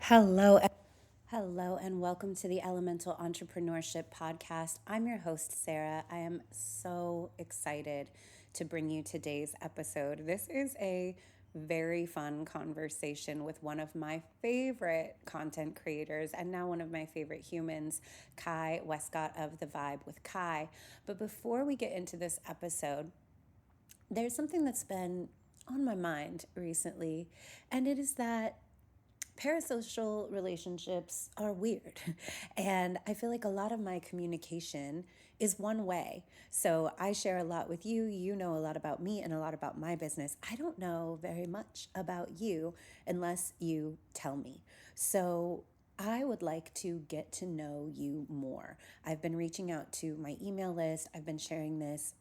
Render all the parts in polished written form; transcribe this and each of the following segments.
Hello, hello, and welcome to the Elemental Entrepreneurship Podcast. I'm your host, Sarah. I am so excited to bring you today's episode. This is a very fun conversation with one of my favorite content creators and now one of my favorite humans, Westcott of TheVibeWithKy. But before we get into this episode, there's something that's been on my mind recently, and it is that parasocial relationships are weird. And I feel like a lot of my communication is one way. So I share a lot with you. You know a lot about me and a lot about my business. I don't know very much about you unless you tell me. So I would like to get to know you more. I've been reaching out to my email list. I've been sharing this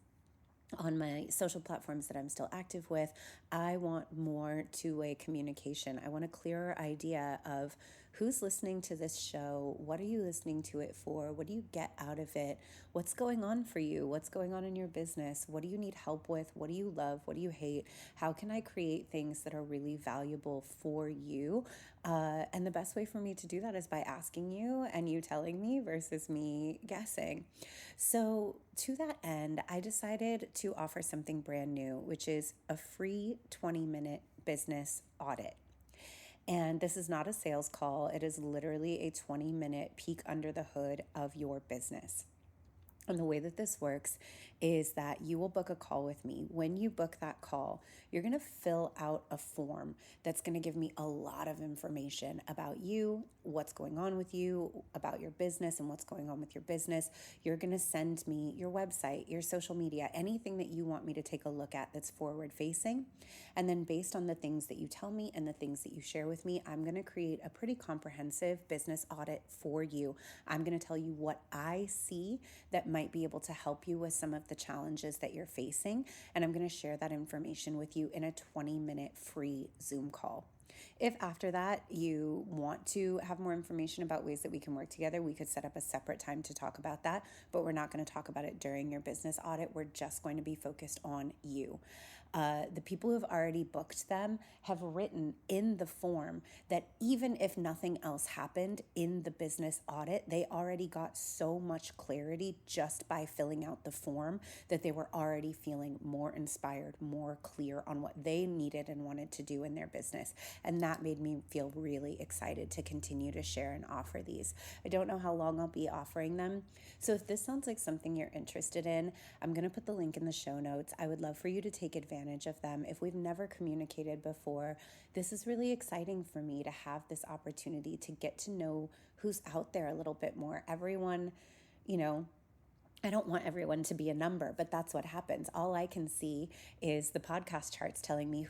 on my social platforms that I'm still active with. I want more two-way communication. I want a clearer idea of who's listening to this show. What are you listening to it for? What do you get out of it? What's going on for you? What's going on in your business? What do you need help with? What do you love? What do you hate? How can I create things that are really valuable for you? And the best way for me to do that is by asking you and you telling me versus me guessing. So to that end, I decided to offer something brand new, which is a free 20-minute business audit. And this is not a sales call. It is literally a 20-minute peek under the hood of your business. And the way that this works is that you will book a call with me. When you book that call, you're going to fill out a form that's going to give me a lot of information about you, what's going on with you, about your business and what's going on with your business. You're going to send me your website, your social media, anything that you want me to take a look at that's forward facing. And then based on the things that you tell me and the things that you share with me, I'm going to create a pretty comprehensive business audit for you. I'm going to tell you what I see that might be able to help you with some of the challenges that you're facing. And I'm going to share that information with you in a 20-minute free Zoom call. If after that you want to have more information about ways that we can work together, we could set up a separate time to talk about that, but we're not going to talk about it during your business audit. We're just going to be focused on you. The people who have already booked them have written in the form that even if nothing else happened in the business audit, they already got so much clarity just by filling out the form that they were already feeling more inspired, more clear on what they needed and wanted to do in their business. And that made me feel really excited to continue to share and offer these. I don't know how long I'll be offering them. So if this sounds like something you're interested in, I'm going to put the link in the show notes. I would love for you to take advantage of them. If we've never communicated before, this is really exciting for me to have this opportunity to get to know who's out there a little bit more. Everyone, I don't want everyone to be a number, but that's what happens. All I can see is the podcast charts telling me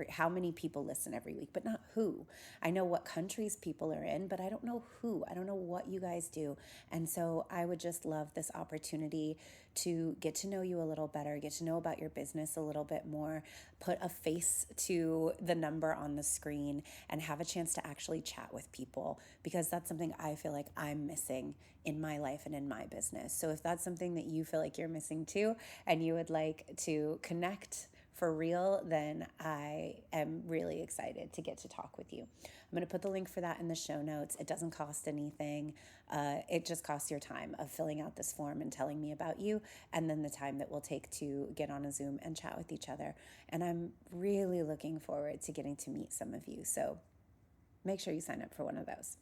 how many people listen every week, but not who. I know what countries people are in, but I don't know who. I don't know what you guys do. And so I would just love this opportunity to get to know you a little better, get to know about your business a little bit more, put a face to the number on the screen, and have a chance to actually chat with people, because that's something I feel like I'm missing in my life and in my business. So if that's something that you feel like you're missing too, and you would like to connect for real, then I am really excited to get to talk with you. I'm going to put the link for that in the show notes. It doesn't cost anything. It just costs your time of filling out this form and telling me about you, and then the time that we'll take to get on a Zoom and chat with each other. And I'm really looking forward to getting to meet some of you. So make sure you sign up for one of those.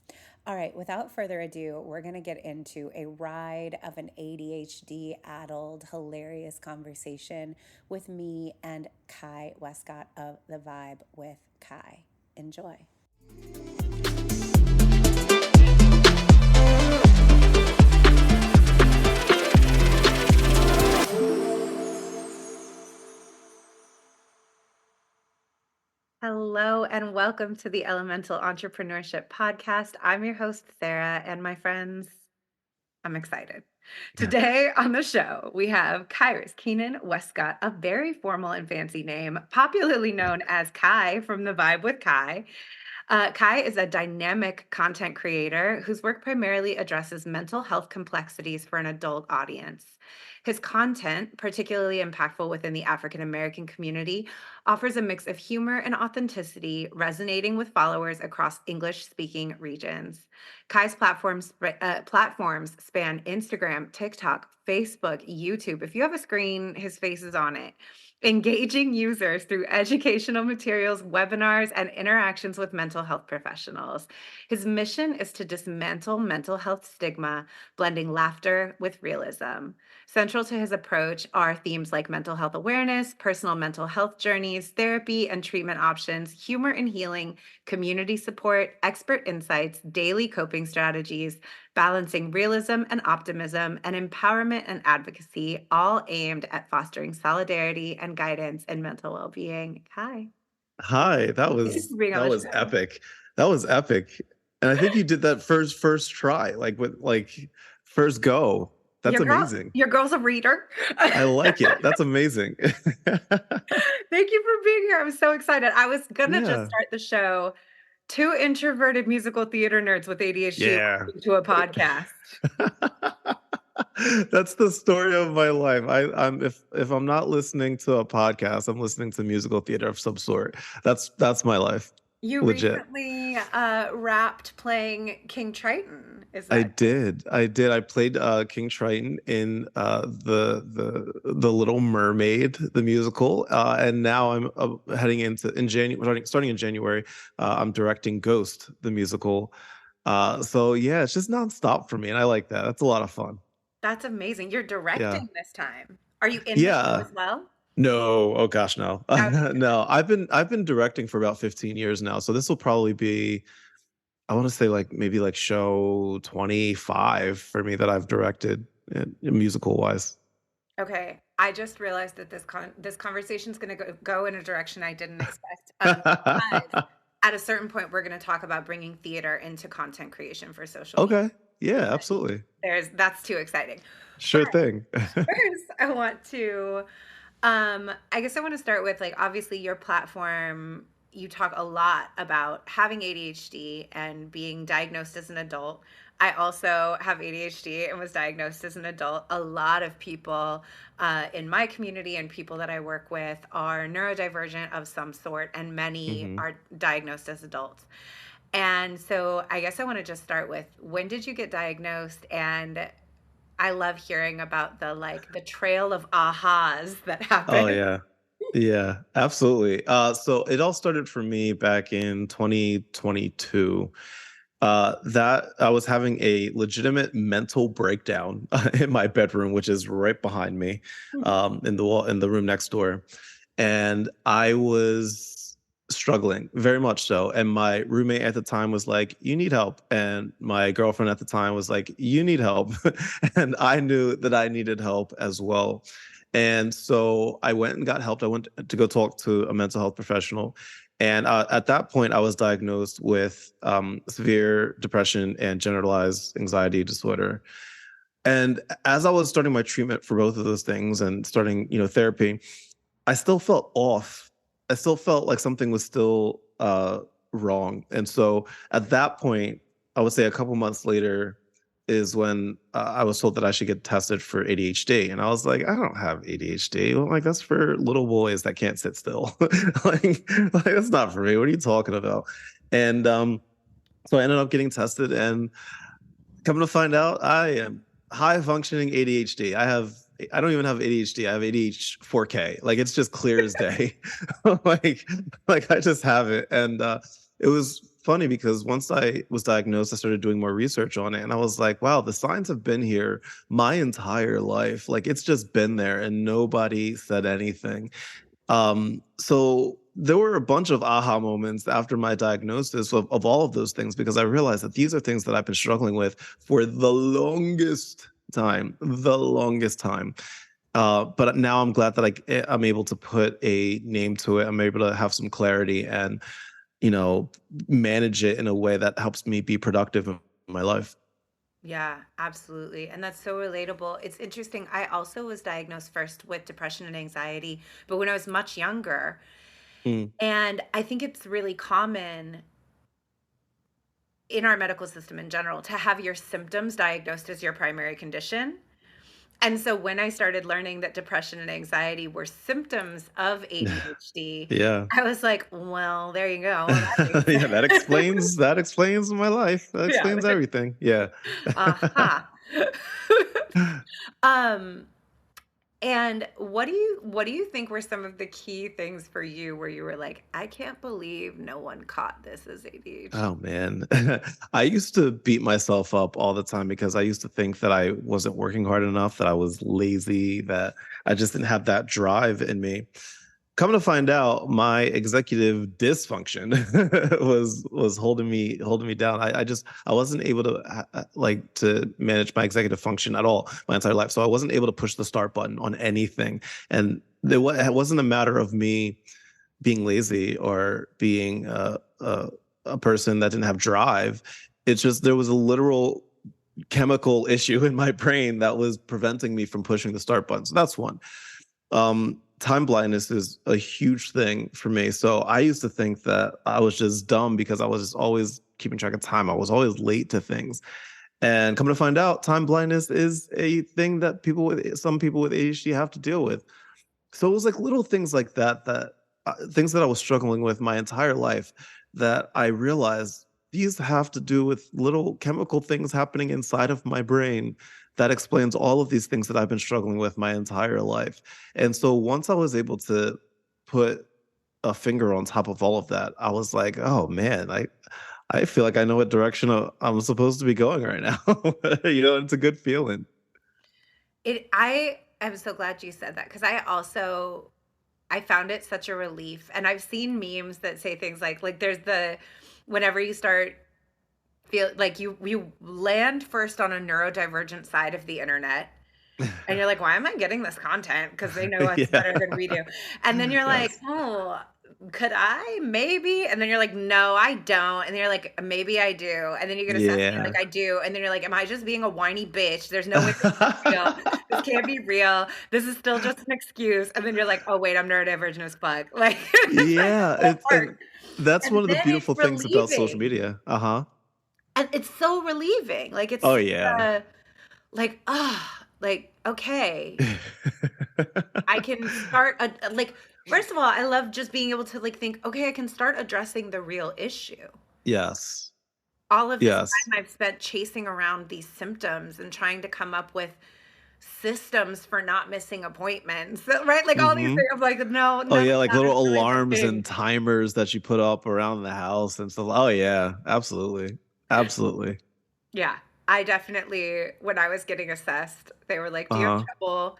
All right, without further ado, we're going to get into a ride of an ADHD-addled, hilarious conversation with me and Westcott of The Vibe with Ky. Enjoy. Hello and welcome to the Elemental Entrepreneurship Podcast. I'm your host, Sarah, and my friends, I'm excited. Today on the show, we have Kyrus Keenan Westcott, a very formal and fancy name, popularly known as Ky from The Vibe with Ky. Kai is a dynamic content creator whose work primarily addresses mental health complexities for an adult audience. His content, particularly impactful within the African American community, offers a mix of humor and authenticity, resonating with followers across English speaking regions. Kai's platforms span Instagram, TikTok, Facebook, YouTube. If you have a screen, his face is on it, engaging users through educational materials, webinars, and interactions with mental health professionals. His mission is to dismantle mental health stigma, blending laughter with realism. Central to his approach are themes like mental health awareness, personal mental health journeys, therapy and treatment options, humor and healing, community support, expert insights, daily coping strategies, balancing realism and optimism, and empowerment and advocacy, all aimed at fostering solidarity and guidance in mental well-being. Hi. Hi, that Thank you was for being on that the was show. epic. That was epic. And I think you did that first try, like with first go. That's amazing. Your girl's a reader. I like it. That's amazing. Thank you for being here. I'm so excited. I was gonna just Yeah. start the show. Two introverted musical theater nerds with ADHD Yeah. listening to a podcast. That's the story of my life. I'm if I'm not listening to a podcast, I'm listening to musical theater of some sort. That's my life. You Legit. recently wrapped playing King Triton. Is I that true? did. I did. I played King Triton in the Little Mermaid, the musical, and now I'm heading into in January, starting in January. I'm directing Ghost, the musical. So yeah, it's just nonstop for me, and I like that. That's a lot of fun. That's amazing. You're Yeah, directing this time. Are you in the show yeah. as well? No, oh gosh, no, Okay. no. I've been directing for about 15 years now, so this will probably be I want to say like maybe like show 25 for me that I've directed musical wise. Okay. I just realized that this conversation is going to go in a direction I didn't expect. Because at a certain point, we're going to talk about bringing theater into content creation for social media. Okay. Yeah, absolutely. That's too exciting. But Sure thing. first, I guess I want to start with, like, obviously your platform, you talk a lot about having ADHD and being diagnosed as an adult. I also have ADHD and was diagnosed as an adult. A lot of people in my community and people that I work with are neurodivergent of some sort, and many hmm are diagnosed as adults. And so I guess I want to just start with, when did you get diagnosed? And I love hearing about the trail of ahas that Oh happen. yeah. Yeah, absolutely. So it all started for me back in 2022. That I was having a legitimate mental breakdown in my bedroom, which is right behind me, in the wall in the room next door. And I was struggling very much so. And my roommate at the time was like, "You need help." And my girlfriend at the time was like, "You need help." And I knew that I needed help as well. And so I went and got help. I went to go talk to a mental health professional. And at that point, I was diagnosed with severe depression and generalized anxiety disorder. And as I was starting my treatment for both of those things and starting, therapy, I still felt off. I still felt like something was still wrong. And so at that point, I would say a couple months later is when I was told that I should get tested for ADHD. And I was like, I don't have ADHD. I'm like, that's for little boys that can't sit still. like that's not for me. What are you talking about? And so I ended up getting tested and come to find out, I am high functioning ADHD. I don't even have ADHD. I have ADHD 4K. Like it's just clear as day. like like I just have it. And it was funny because once I was diagnosed, I started doing more research on it and I was like, wow, the signs have been here my entire life. Like it's just been there and nobody said anything. So there were a bunch of aha moments after my diagnosis of all of those things because I realized that these are things that I've been struggling with for the longest time. But now I'm glad that I'm able to put a name to it. I'm able to have some clarity and, you know, manage it in a way that helps me be productive in my life. Yeah, absolutely. And that's so relatable. It's interesting. I also was diagnosed first with depression and anxiety, but when I was much younger. Mm, And I think it's really common. in our medical system in general, to have your symptoms diagnosed as your primary condition. And so when I started learning that depression and anxiety were symptoms of ADHD, Yeah. I was like, well, there you go. Well, that makes Yeah, sense. that explains my life. That Yeah. explains everything. Yeah. Aha. Um, and what do you think were some of the key things for you where you were like, I can't believe no one caught this as ADHD? Oh man. I used to beat myself up all the time because I used to think that I wasn't working hard enough, that I was lazy, that I just didn't have that drive in me. Come to find out, my executive dysfunction was holding me down. I wasn't able to like to manage my executive function at all my entire life. So I wasn't able to push the start button on anything, and it wasn't a matter of me being lazy or being a person that didn't have drive. It's just there was a literal chemical issue in my brain that was preventing me from pushing the start button. So that's one. Time blindness is a huge thing for me. So I used to think that I was just dumb because I was just always keeping track of time. I was always late to things. And come to find out, time blindness is a thing that some people with ADHD have to deal with. So it was like little things like that, things that I was struggling with my entire life, that I realized these have to do with little chemical things happening inside of my brain that explains all of these things that I've been struggling with my entire life. And so once I was able to put a finger on top of all of that, I was like, oh man, I feel like I know what direction I'm supposed to be going right now. It's a good feeling. I am so glad you said that, because I found it such a relief. And I've seen memes that say things like there's the whenever you start feel like you land first on a neurodivergent side of the internet, and you're like, why am I getting this content? Because they know us Yeah. better than we do. And then you're like, Yes. oh, could I? Maybe. And then you're like, no, I don't. And then you're like, maybe I do. And then you get assessed, and you're Yeah. like, I do. And then you're like, am I just being a whiny bitch? There's no way this is real. This can't be real. This is still just an excuse. And then you're like, oh wait, I'm neurodivergent as fuck. Like it's like Yeah, full part. and that's And one of the then it's beautiful things about social relieving. media. Uh-huh. And it's so relieving. Like it's Oh, such yeah. a like, like, okay, I can start like, first of all, I love just being able to like think, okay, I can start addressing the real issue. Yes. All of this Yes. time I've spent chasing around these symptoms and trying to come up with systems for not missing appointments, right? Like all these Mhm. things. I'm like, no, Oh, none yeah, of like that is little really alarms helping. and timers that you put up around the house and stuff. Oh, yeah, absolutely. Absolutely. Yeah, I definitely, when I was getting assessed, they were like, "Do you have Uh-huh. trouble,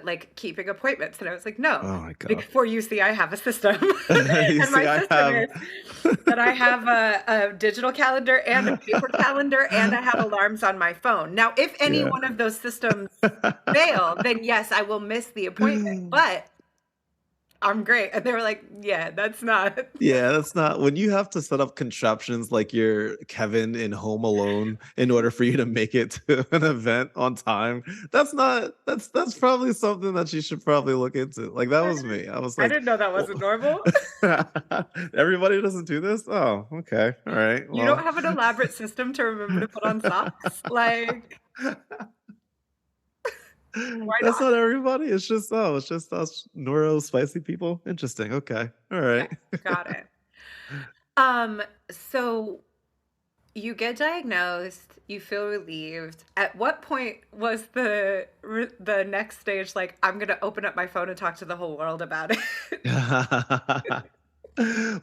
like, keeping appointments?" And I was like, Oh "No, my god. before you see, I have a system." You And my see, I system have is that I have a digital calendar and a paper calendar, and I have alarms on my phone. Now, if any Yeah. one of those systems fail, then yes, I will miss the appointment, but I'm great. And they were like, "Yeah, that's not." Yeah, that's not when you have to set up contraptions like you're Kevin in Home Alone in order for you to make it to an event on time. That's probably something that you should probably look into. Like that was me. I was I like, didn't know that well, wasn't normal. everybody doesn't do this. Oh, okay. All right. You don't Well, have an elaborate system to remember to put on socks? Like, why that's not? not everybody. It's just us neuro spicy people. Interesting. Okay. All Yeah, right. got it. So you get diagnosed, you feel relieved. At what point was the next stage like, I'm gonna open up my phone and talk to the whole world about it?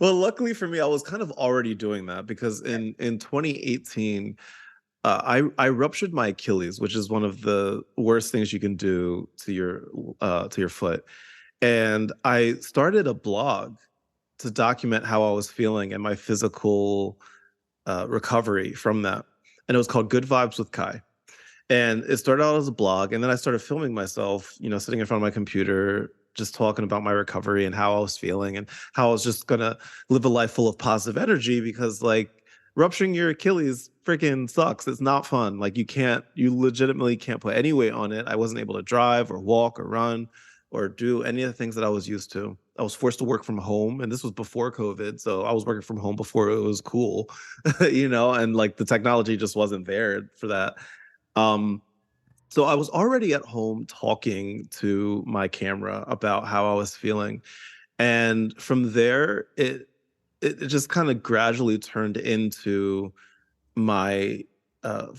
Well, luckily for me, I was kind of already doing that because in 2018, I ruptured my Achilles, which is one of the worst things you can do to your foot. And I started a blog to document how I was feeling and my physical recovery from that. And it was called Good Vibes with Kai. And it started out as a blog, and then I started filming myself, sitting in front of my computer, just talking about my recovery and how I was feeling and how I was just gonna live a life full of positive energy because like rupturing your Achilles freaking sucks. It's not fun. Like you legitimately can't put any weight on it. I wasn't able to drive or walk or run or do any of the things that I was used to. I was forced to work from home, and this was before COVID, so I was working from home before it was cool, and like the technology just wasn't there for that. Um, so I was already at home talking to my camera about how I was feeling, and from there, it just kind of gradually turned into my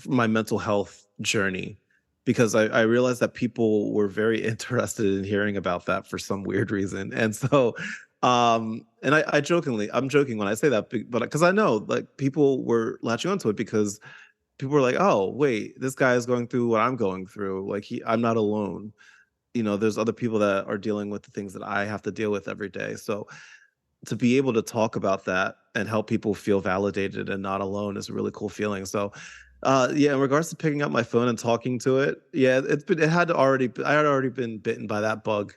my mental health journey because I realized that people were very interested in hearing about that for some weird reason. And so and I'm joking when I say that, but because I know like people were latching onto it because people were like, oh wait, this guy is going through what I'm going through. Like I'm not alone. There's other people that are dealing with the things that I have to deal with every day. So to be able to talk about that and help people feel validated and not alone is a really cool feeling. So, yeah, in regards to picking up my phone and talking to it, yeah, I had already been bitten by that bug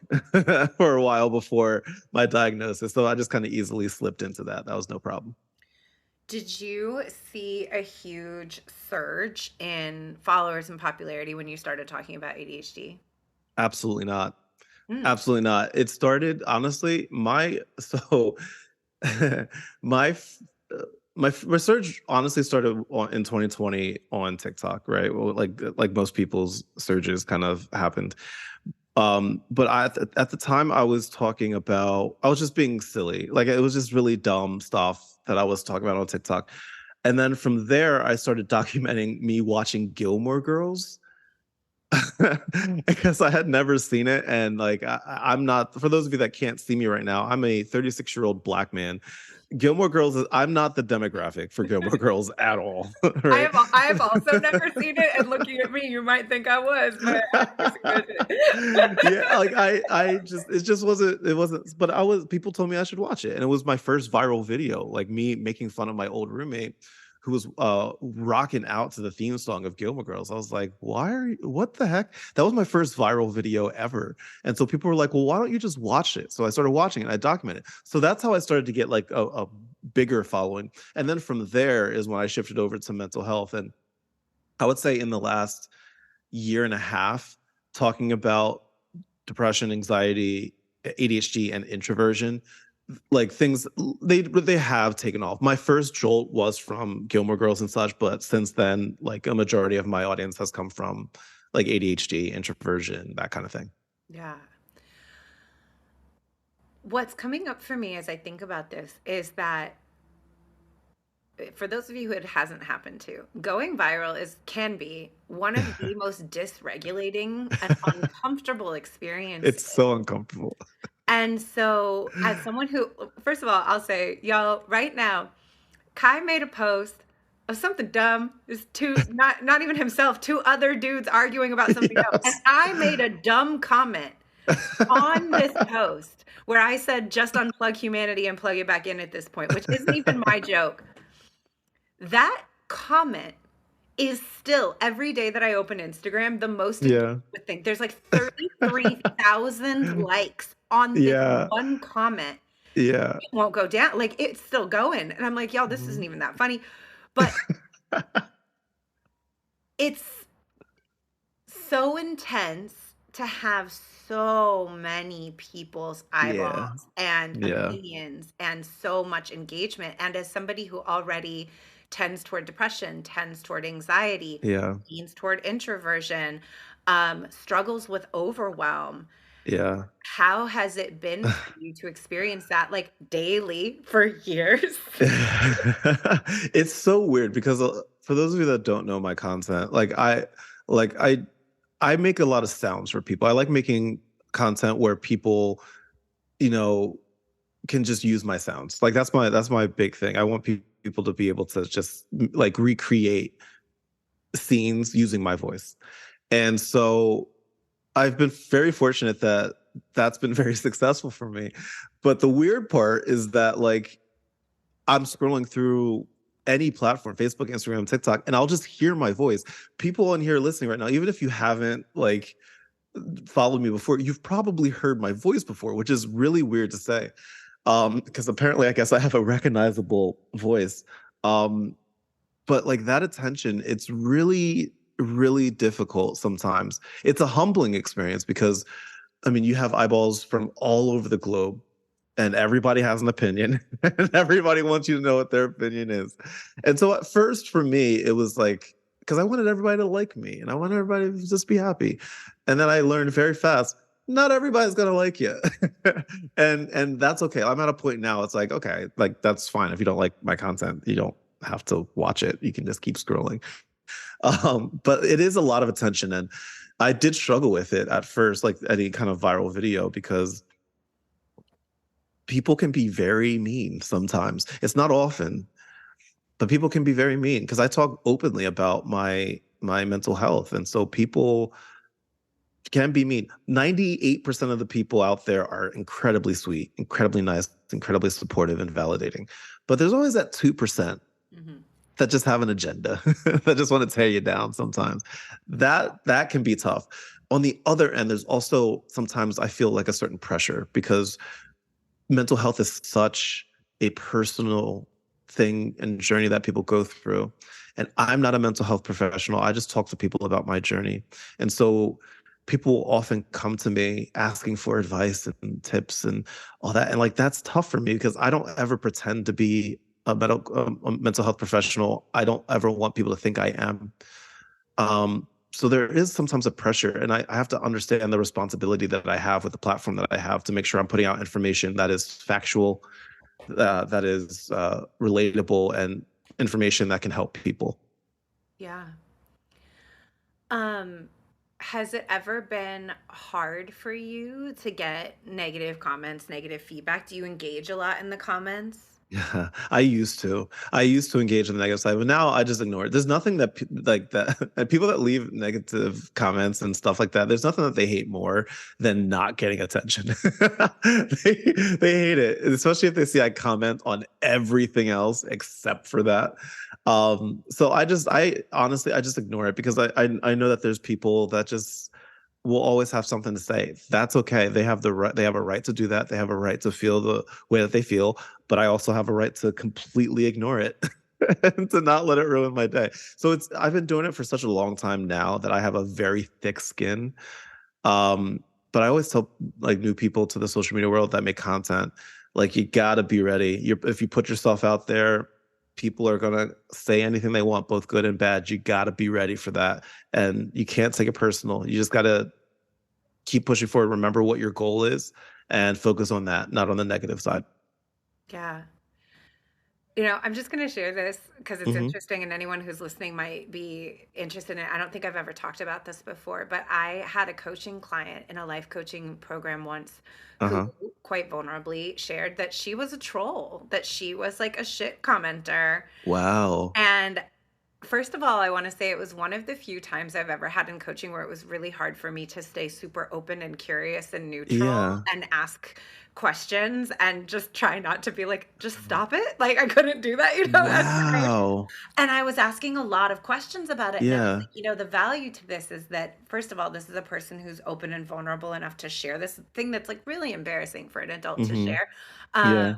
for a while before my diagnosis. So I just kind of easily slipped into that. That was no problem. Did you see a huge surge in followers and popularity when you started talking about ADHD? Absolutely not. Mm. Absolutely not. It started honestly, my f- uh, my research honestly started in 2020 on TikTok, right? Well, like most people's surges kind of happened. But at the time I was just being silly. Like it was just really dumb stuff that I was talking about on TikTok. And then from there, I started documenting me watching Gilmore Girls because I had never seen it. And like, I'm not, for those of you that can't see me right now, I'm a 36-year-old Black man. I'm not the demographic for Gilmore Girls at all. Right. I have also never seen it, and looking at me, you might think I was, but I have never seen it. Yeah, like it just wasn't, but people told me I should watch it. And it was my first viral video, like me making fun of my old roommate who was rocking out to the theme song of Gilmore Girls. I was like, what the heck? That was my first viral video ever. And so people were like, well, why don't you just watch it? So I started watching it and I documented it. So that's how I started to get like a bigger following. And then from there is when I shifted over to mental health. And I would say in the last year and a half, talking about depression, anxiety, ADHD, and introversion, like things they have taken off. My first jolt was from Gilmore Girls and such, but since then, like a majority of my audience has come from like ADHD, introversion, that kind of thing. Yeah. What's coming up for me as I think about this is that for those of you who it hasn't happened to, going viral can be one of the most dysregulating and uncomfortable experiences. It's so uncomfortable. And so, as someone who, first of all, I'll say, y'all, right now, Kai made a post of something dumb. There's not even himself, two other dudes arguing about something else. And I made a dumb comment on this post where I said, just unplug humanity and plug it back in at this point, which isn't even my joke. That comment is still, every day that I open Instagram, the most engagement thing. There's like 33,000 likes on this one comment. Yeah. It won't go down. Like, it's still going. And I'm like, y'all, this isn't even that funny. But it's so intense to have so many people's eyeballs and opinions and so much engagement. And as somebody who already tends toward depression, tends toward anxiety, leans toward introversion, struggles with overwhelm. Yeah. How has it been for you to experience that like daily for years? It's so weird because for those of you that don't know my content, like I make a lot of sounds for people. I like making content where people, can just use my sounds. Like that's my big thing. I want people to be able to just like recreate scenes using my voice. And so I've been very fortunate that that's been very successful for me. But the weird part is that like I'm scrolling through any platform, Facebook, Instagram, TikTok, and I'll just hear my voice. People on here listening right now, even if you haven't like followed me before, you've probably heard my voice before, which is really weird to say. Because apparently I guess I have a recognizable voice. But like that attention, it's really, really difficult sometimes. It's a humbling experience because I mean, you have eyeballs from all over the globe and everybody has an opinion and everybody wants you to know what their opinion is. And so at first for me, it was like, because I wanted everybody to like me and I wanted everybody to just be happy. And then I learned very fast, not everybody's gonna like you. And that's okay. I'm at a point now, it's like, okay, like that's fine. If you don't like my content, you don't have to watch it. You can just keep scrolling. But it is a lot of attention. And I did struggle with it at first, like any kind of viral video, because people can be very mean sometimes. It's not often, but people can be very mean because I talk openly about my mental health, and so people can be mean. 98% of the people out there are incredibly sweet, incredibly nice, incredibly supportive and validating. But there's always that 2% that just have an agenda, that just want to tear you down sometimes. That can be tough. On the other end, there's also sometimes I feel like a certain pressure because mental health is such a personal thing and journey that people go through. And I'm not a mental health professional. I just talk to people about my journey. And so people often come to me asking for advice and tips and all that. And like, that's tough for me because I don't ever pretend to be a mental health professional. I don't ever want people to think I am. So there is sometimes a pressure, and I have to understand the responsibility that I have with the platform that I have to make sure I'm putting out information that is factual, that is relatable, and information that can help people. Yeah. Has it ever been hard for you to get negative comments, negative feedback? Do you engage a lot in the comments? Yeah, I used to. I used to engage in the negative side, but now I just ignore it. There's nothing that like that and people that leave negative comments and stuff like that. There's nothing that they hate more than not getting attention. They hate it, especially if they see I comment on everything else except for that. So I honestly I just ignore it because I know that there's people that just will always have something to say. That's okay. They have the right, they have a right to do that. They have a right to feel the way that they feel, but I also have a right to completely ignore it and to not let it ruin my day. So I've been doing it for such a long time now that I have a very thick skin. But I always tell like new people to the social media world that make content, like you gotta be ready. If you put yourself out there, people are gonna say anything they want, both good and bad. You gotta be ready for that, and you can't take it personal. You just gotta keep pushing forward. Remember what your goal is, and focus on that, not on the negative side. Yeah. I'm just going to share this because it's Hmm. interesting and anyone who's listening might be interested in it. I don't think I've ever talked about this before, but I had a coaching client in a life coaching program once who Uh-huh. quite vulnerably shared that she was a troll, that she was like a shit commenter. Wow. And first of all, I want to say it was one of the few times I've ever had in coaching where it was really hard for me to stay super open and curious and neutral Yeah. and ask questions and just try not to be like, just stop it. Like I couldn't do that, at the time. Wow. And I was asking a lot of questions about it. And I was Yeah. like, the value to this is that, first of all, this is a person who's open and vulnerable enough to share this thing that's like really embarrassing for an adult to Hmm. share. Um, Yeah.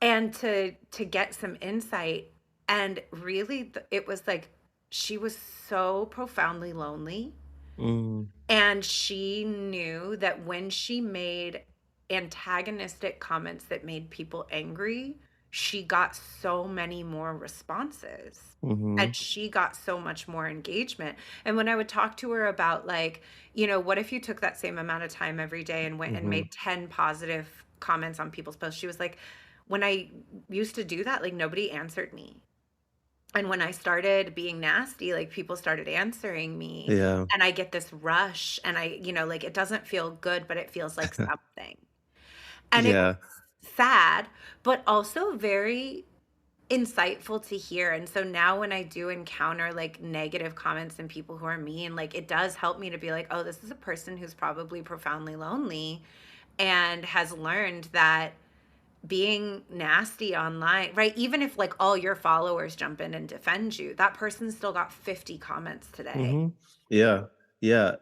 and to get some insight. And really it was like she was so profoundly lonely, Mm. and she knew that when she made antagonistic comments that made people angry, she got so many more responses Hmm. and she got so much more engagement. And when I would talk to her about like, what if you took that same amount of time every day and went and Hmm. made 10 positive comments on people's posts, she was like, when I used to do that, like nobody answered me. And when I started being nasty, like people started answering me, Yeah. and I get this rush, and like it doesn't feel good, but it feels like something. And it was Yeah. sad, but also very insightful to hear. And so now when I do encounter like negative comments and people who are mean, like it does help me to be like, oh, this is a person who's probably profoundly lonely and has learned that being nasty online, right? Even if like all your followers jump in and defend you, that person still got 50 comments today. Hmm. Yeah. Yeah.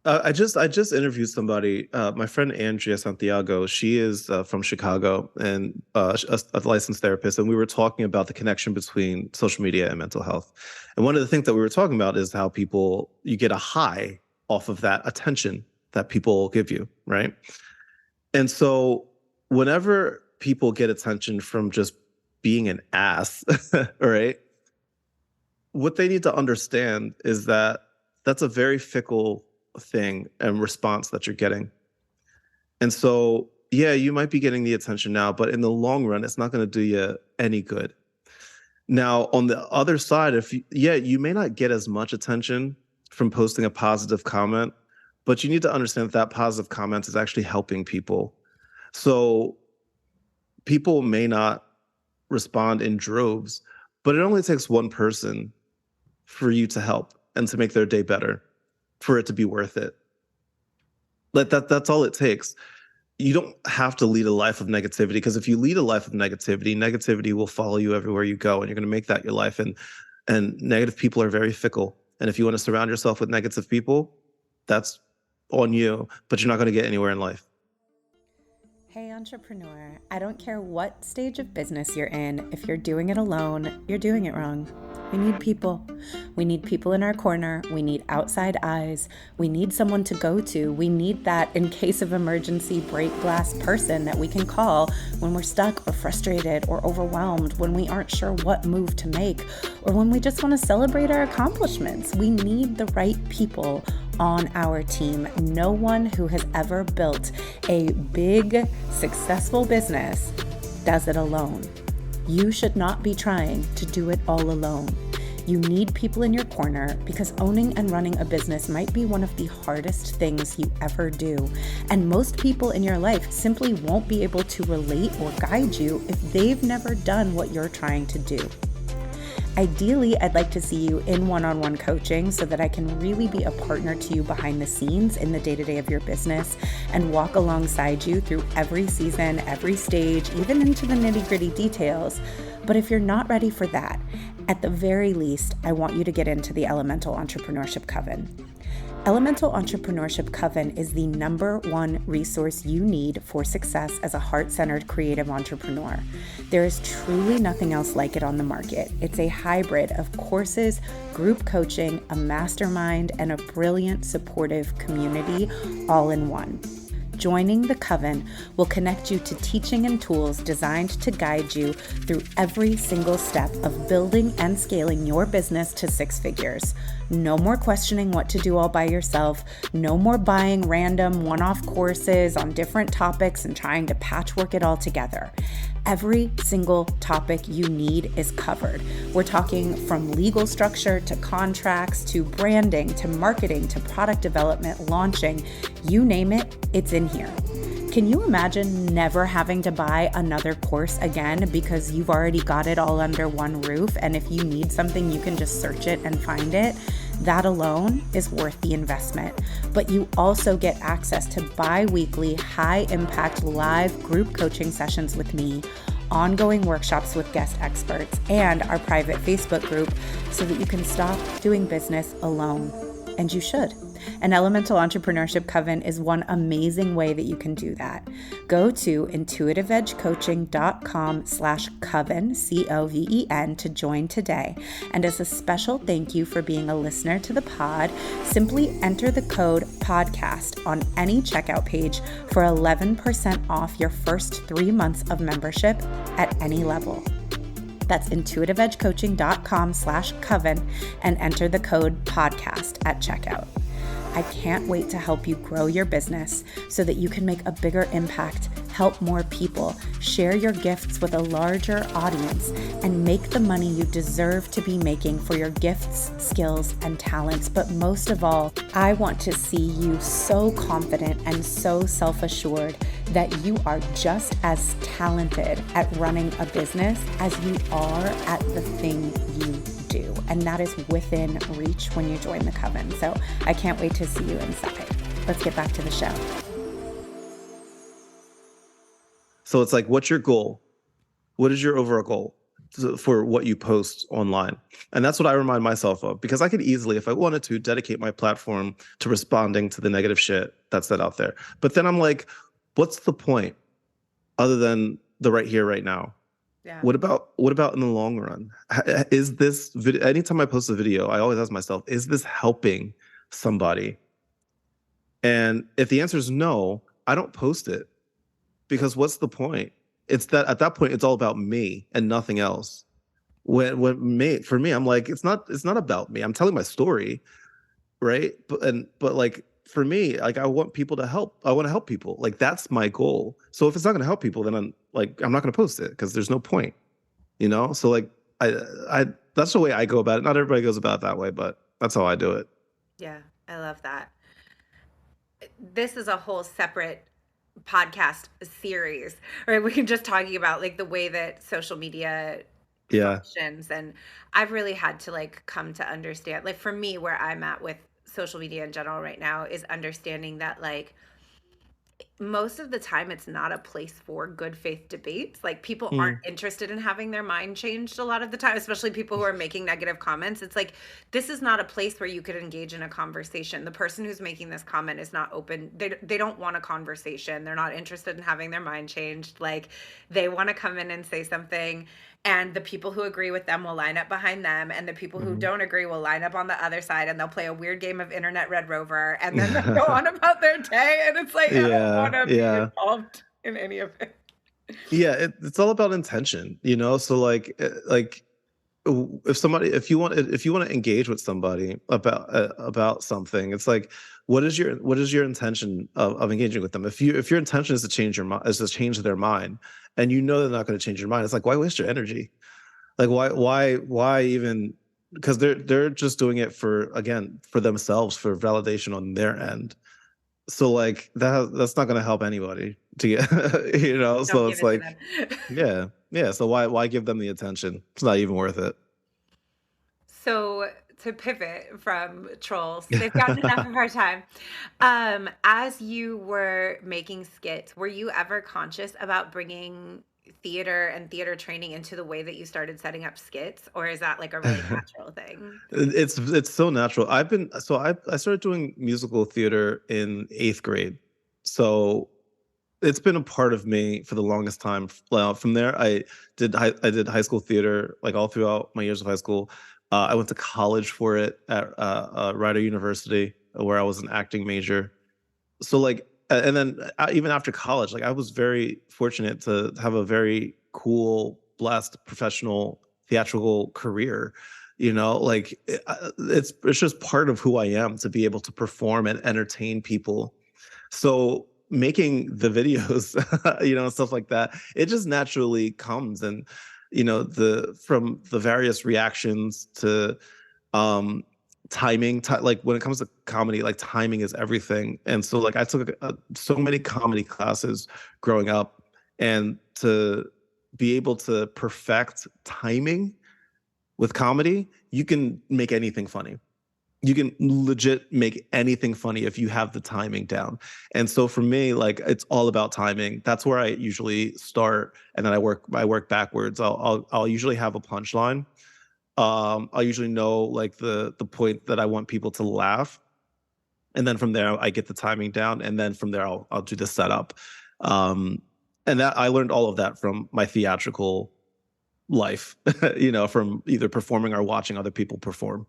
I just interviewed somebody, my friend Andrea Santiago. She is from Chicago and a licensed therapist, and we were talking about the connection between social media and mental health. And one of the things that we were talking about is how you get a high off of that attention that people give you, right? And so whenever people get attention from just being an ass, right? What they need to understand is that that's a very fickle thing and response that you're getting. And so, yeah, you might be getting the attention now, but in the long run, it's not going to do you any good. Now, on the other side, yeah, you may not get as much attention from posting a positive comment, but you need to understand that that positive comment is actually helping people. So people may not respond in droves, but it only takes one person for you to help and to make their day better, for it to be worth it. That's all it takes. You don't have to lead a life of negativity, because if you lead a life of negativity, negativity will follow you everywhere you go, and you're going to make that your life. And negative people are very fickle. And if you want to surround yourself with negative people, that's on you, but you're not going to get anywhere in life. Hey, entrepreneur, I don't care what stage of business you're in. If you're doing it alone, you're doing it wrong. We need people. We need people in our corner. We need outside eyes. We need someone to go to. We need that in case of emergency break glass person that we can call when we're stuck or frustrated or overwhelmed, when we aren't sure what move to make, or when we just want to celebrate our accomplishments. We need the right people on our team. No one who has ever built a big, successful business does it alone. You should not be trying to do it all alone. You need people in your corner, because owning and running a business might be one of the hardest things you ever do. And most people in your life simply won't be able to relate or guide you if they've never done what you're trying to do. Ideally, I'd like to see you in one-on-one coaching so that I can really be a partner to you behind the scenes in the day-to-day of your business and walk alongside you through every season, every stage, even into the nitty-gritty details. But if you're not ready for that, at the very least, I want you to get into the Elemental Entrepreneurship Coven. Elemental Entrepreneurship Coven is the #1 resource you need for success as a heart-centered creative entrepreneur. There is truly nothing else like it on the market. It's a hybrid of courses, group coaching, a mastermind, and a brilliant, supportive community all in one. Joining the Coven will connect you to teaching and tools designed to guide you through every single step of building and scaling your business to 6 figures. No more questioning what to do all by yourself. No more buying random one-off courses on different topics and trying to patchwork it all together. Every single topic you need is covered. We're talking from legal structure to contracts to branding to marketing to product development, launching, you name it, it's in here. Can you imagine never having to buy another course again because you've already got it all under one roof, and if you need something, you can just search it and find it? That alone is worth the investment. But you also get access to bi-weekly, high-impact live group coaching sessions with me, ongoing workshops with guest experts, and our private Facebook group so that you can stop doing business alone. And you should. An Elemental Entrepreneurship Coven is one amazing way that you can do that. Go to intuitiveedgecoaching.com/coven, COVEN, to join today. And as a special thank you for being a listener to the pod, simply enter the code PODCAST on any checkout page for 11% off your first 3 months of membership at any level. That's intuitiveedgecoaching.com/coven and enter the code PODCAST at checkout. I can't wait to help you grow your business so that you can make a bigger impact, help more people, share your gifts with a larger audience, and make the money you deserve to be making for your gifts, skills, and talents. But most of all, I want to see you so confident and so self-assured that you are just as talented at running a business as you are at the thing you do. And that is within reach when you join the Coven. So I can't wait to see you inside. Let's get back to the show. So it's like, what's your goal? What is your overall goal for what you post online? And that's what I remind myself of, because I could easily, if I wanted to, dedicate my platform to responding to the negative shit that's out there. But then I'm like, what's the point other than the right here, right now? Yeah. What about in the long run? Is this video, anytime I post a video, I always ask myself, is this helping somebody? And if the answer is no, I don't post it. because what's the point? It's that at that point it's all about me and nothing else. For me, I'm like, it's not about me. I'm telling my story, right? But like for me, like I want people to help. I want to help people. Like that's my goal. So if it's not going to help people, then I'm not going to post it because there's no point, you know? So like I I that's the way I go about it. Not everybody goes about it that way, but that's how I do it. Yeah, I love that. This is a whole separate podcast series, right? We can just talking about like the way that social media Yeah. functions. And I've really had to like come to understand, like for me, where I'm at with social media in general right now is understanding that like most of the time it's not a place for good faith debates. Like people aren't Mm. interested in having their mind changed a lot of the time, especially people who are making negative comments. It's like this is not a place where you could engage in a conversation. The person who's making this comment is not open. They don't want a conversation. They're not interested in having their mind changed. Like they want to come in and say something, and the people who agree with them will line up behind them, and the people who Mhm. don't agree will line up on the other side, and they'll play a weird game of internet red rover, and then they'll go on about their day. And it's like I don't want Yeah, to be yeah. involved in any of it. Yeah, it's all about intention, you know? So like if you want to engage with somebody about something, it's like what is your intention of engaging with them? If your intention is to change your mind, is to change their mind, and you know they're not going to change your mind, it's like why waste your energy? Like why even, because they're just doing it for, again, for themselves, for validation on their end. So like that's not going to help anybody to get you know, Don't so give it's it to like, them. yeah, yeah, so why give them the attention? It's not even worth it. So to pivot from trolls, they've gotten enough of our time. As you were making skits, were you ever conscious about bringing theater and theater training into the way that you started setting up skits, or is that like a really natural thing? It's so natural. I started doing musical theater in 8th grade. So it's been a part of me for the longest time. From there, I did high school theater like all throughout my years of high school. I went to college for it at Rider University, where I was an acting major. So like, and then even after college, like I was very fortunate to have a very cool, blessed, professional theatrical career. You know, like it's just part of who I am to be able to perform and entertain people. So making the videos, you know, stuff like that, it just naturally comes. And you know, the from the various reactions to um timing, like when it comes to comedy, like timing is everything. And so like I took so many comedy classes growing up, and to be able to perfect timing with comedy, you can make anything funny. You can legit make anything funny if you have the timing down. And so for me, like it's all about timing. That's where I usually start, and then I work backwards. I'll usually have a punchline. I'll usually know like the point that I want people to laugh, and then from there I get the timing down, and then from there I'll do the setup. Um, and that I learned all of that from my theatrical life, you know, from either performing or watching other people perform.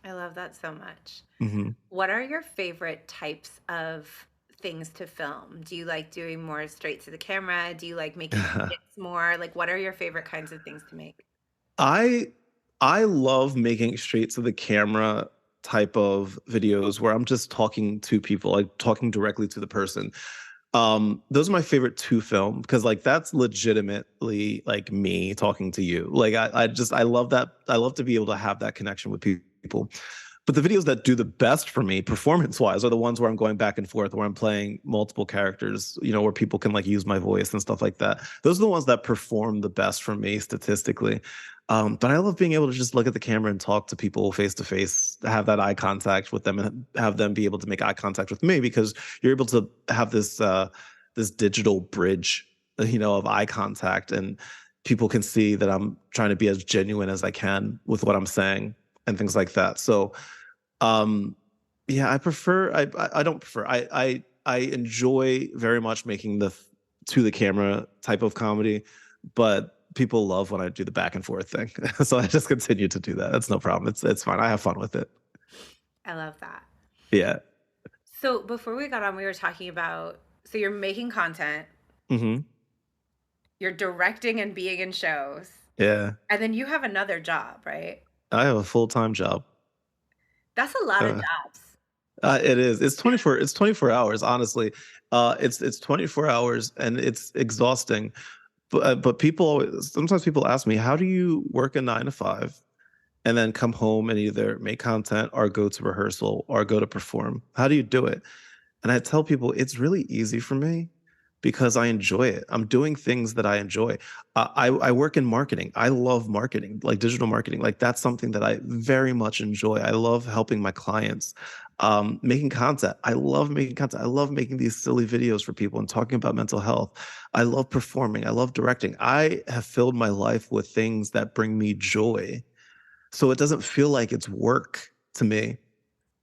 I love that so much. Mhm. What are your favorite types of things to film? Do you like doing more straight to the camera? Do you like making skits more? Like, what are your favorite kinds of things to make? I I love making straight to the camera type of videos where I'm just talking to people, like talking directly to the person. Those are my favorite to film because like that's legitimately like me talking to you. Like I love that. I love to be able to have that connection with people. But the videos that do the best for me performance wise are the ones where I'm going back and forth, where I'm playing multiple characters, you know, where people can like use my voice and stuff like that. Those are the ones that perform the best for me statistically. But I love being able to just look at the camera and talk to people face to face, have that eye contact with them, and have them be able to make eye contact with me, because you're able to have this digital bridge, you know, of eye contact, and people can see that I'm trying to be as genuine as I can with what I'm saying and things like that. So um, yeah, I don't prefer. I enjoy very much making to the camera type of comedy, but people love when I do the back and forth thing. So I just continue to do that. That's no problem. It's fine. I have fun with it. I love that. Yeah. So before we got on, we were talking about So you're making content, Hmm. you're directing and being in shows, Yeah. and then you have another job, right? I have a full-time job. That's a lot of Uh, jobs. it is. It's 24. It's 24 hours. Honestly, it's 24 hours, and it's exhausting. But sometimes people ask me, how do you work a 9 to 5 and then come home and either make content or go to rehearsal or go to perform? How do you do it? And I tell people it's really easy for me because I enjoy it. I'm doing things that I enjoy. I work in marketing. I love marketing, like digital marketing. Like that's something that I very much enjoy. I love helping my clients. Making content. I love making content. I love making these silly videos for people and talking about mental health. I love performing. I love directing. I have filled my life with things that bring me joy. So it doesn't feel like it's work to me,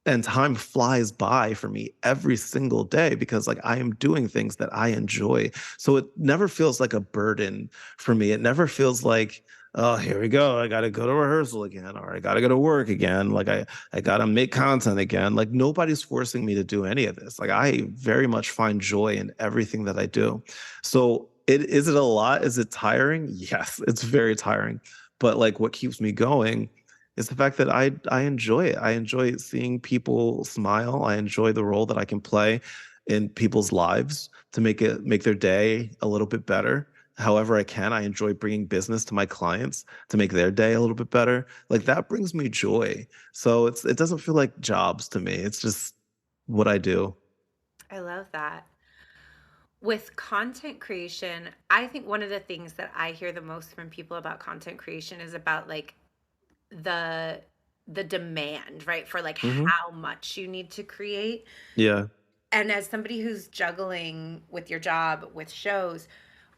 and time flies by for me every single day because like I am doing things that I enjoy. So it never feels like a burden for me. It never feels like, oh, here we go, I got to go to rehearsal again, or I got to go to work again, like I got to make content again. Like nobody's forcing me to do any of this. Like I very much find joy in everything that I do. So it is it a lot? Is it tiring? Yes, it's very tiring. But like what keeps me going is the fact that I enjoy it. I enjoy seeing people smile. I enjoy the role that I can play in people's lives to make their day a little bit better. However I can, I enjoy bringing business to my clients to make their day a little bit better. Like that brings me joy. So it doesn't feel like jobs to me. It's just what I do. I love that. With content creation, I think one of the things that I hear the most from people about content creation is about like the the demand, right? For like Hmm. how much you need to create. Yeah. And as somebody who's juggling with your job with shows,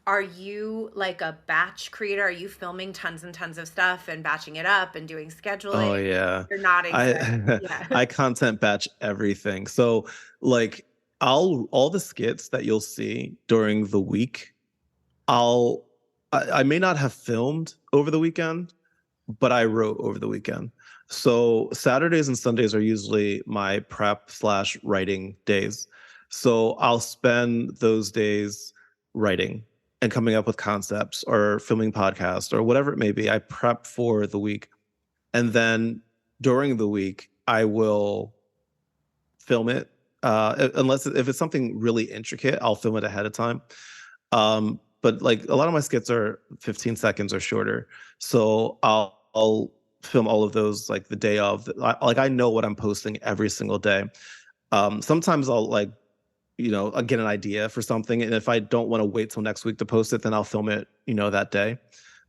are you like a batch creator? Are you filming tons and tons of stuff and batching it up and doing Oh scheduling? yeah. You're nodding, so I yeah. I content batch everything. So like I'll all the skits that you'll see during the week, I'll I may not have filmed over the weekend, but I wrote over the weekend. So Saturdays and Sundays are usually my prep slash writing days. So I'll spend those days writing and coming up with concepts or filming podcasts or whatever it may be. I prep for the week. And then during the week, I will film it. Unless if it's something really intricate, I'll film it ahead of time. But like a lot of my skits are 15 seconds or shorter, so I'll film all of those like the day of. Like I know what I'm posting every single day. Sometimes I'll like I'll get an idea for something, and if I don't want to wait till next week to post it, then I'll film it that day.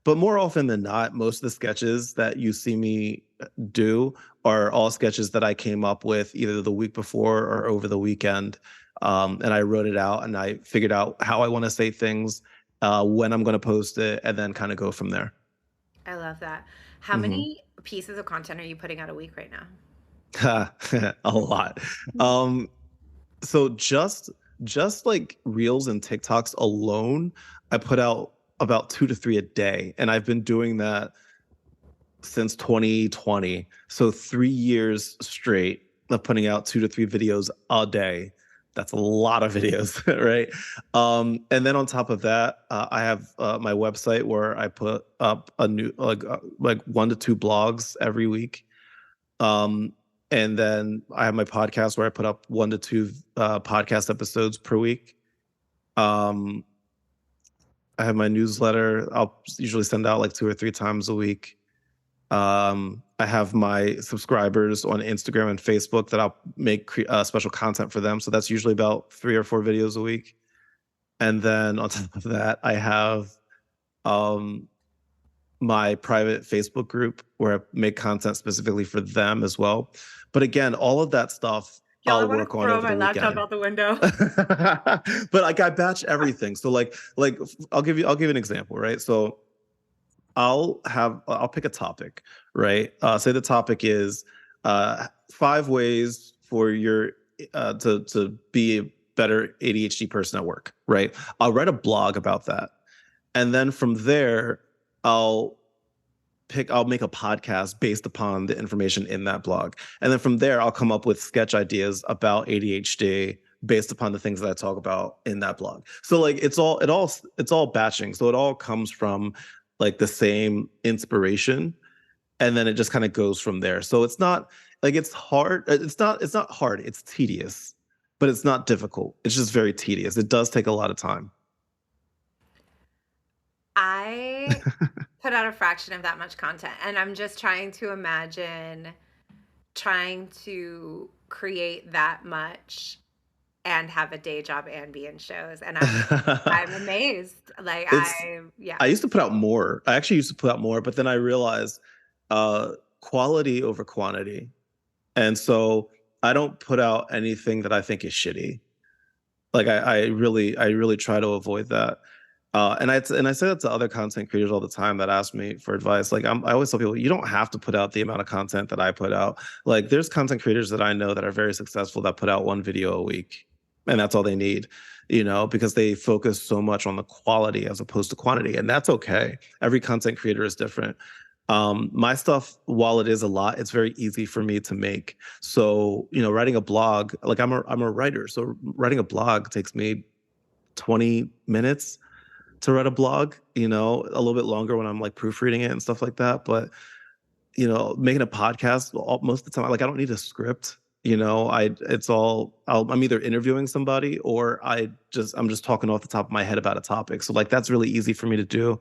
But more often than not, most of the sketches that you see me do are all sketches that I came up with either the week before or over the weekend. And I wrote it out and I figured out how I want to say things, when I'm going to post it, and then kind of go from there. I love that. How Hmm. many pieces of content are you putting out a week right now? A lot. Um, so just like reels and TikToks alone, I put out about 2 to 3 a day, and I've been doing that since 2020. So 3 years straight of putting out 2 to 3 videos a day. That's a lot of videos, right? And then on top of that, I have my website where I put up a new like 1 to 2 blogs every week. Um, and then I have my podcast where I put up 1 to 2 podcast episodes per week. Um, I have my newsletter. I'll usually send out like 2 or 3 times a week. I have my subscribers on Instagram and Facebook that I'll make special content for them. So that's usually about 3 or 4 videos a week. And then on top of that, I have um, my private Facebook group where I make content specifically for them as well. But again, all of that stuff Y'all, I I'll want work to on throw over my the laptop weekend. out the window. But like I batch everything. So like I'll give you an example, right? So I'll pick a topic, right? Say the topic is 5 ways for your to be a better ADHD person at work, right? I'll write a blog about that, and then from there, I'll I'll make a podcast based upon the information in that blog, and then from there, I'll come up with sketch ideas about ADHD based upon the things that I talk about in that blog. So like it's all batching. So it all comes from like the same inspiration, and then it just kind of goes from there. So it's not like it's hard. It's not hard. It's tedious, but it's not difficult. It's just very tedious. It does take a lot of time. I put out a fraction of that much content, and I'm just trying to imagine trying to create that much and have a day job and be in shows, and I'm amazed. Like It's yeah. I used to put out more. I actually used to put out more, but then I realized uh quality over quantity. And so I don't put out anything that I think is shitty. Like I really try to avoid that. And I say that to other content creators all the time that ask me for advice. Like I always tell people, you don't have to put out the amount of content that I put out. Like there's content creators that I know that are very successful that put out one video a week, and that's all they need, because they focus so much on the quality as opposed to quantity, and that's okay. Every content creator is different. My stuff, while it is a lot, it's very easy for me to make. So, writing a blog, like I'm a writer, so writing a blog takes me 20 minutes to write a blog, a little bit longer when I'm like proofreading it and stuff like that. But, making a podcast, most of the time, like I don't need a script. I'm either interviewing somebody or I'm just talking off the top of my head about a topic. So like that's really easy for me to do.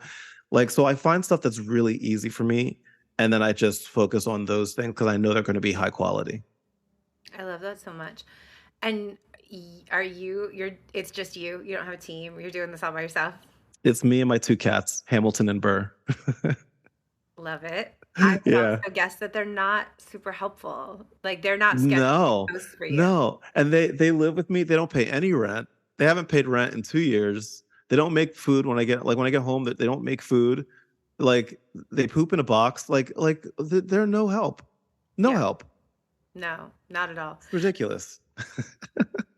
Like, so I find stuff that's really easy for me, and then I just focus on those things because I know they're going to be high quality. I love that so much. And are you're it's just you don't have a team, you're doing this all by yourself? It's me and my two cats, Hamilton and Burr. Love it. I would Yeah. also guess that they're not super helpful. Like they're not scheduling No, posts for you. no. And they live with me. They don't pay any rent. They haven't paid rent in 2 years. They don't make food when I get home. They don't make food. Like they poop in a box. They're no help. No Yeah. help. No, not at all. It's ridiculous.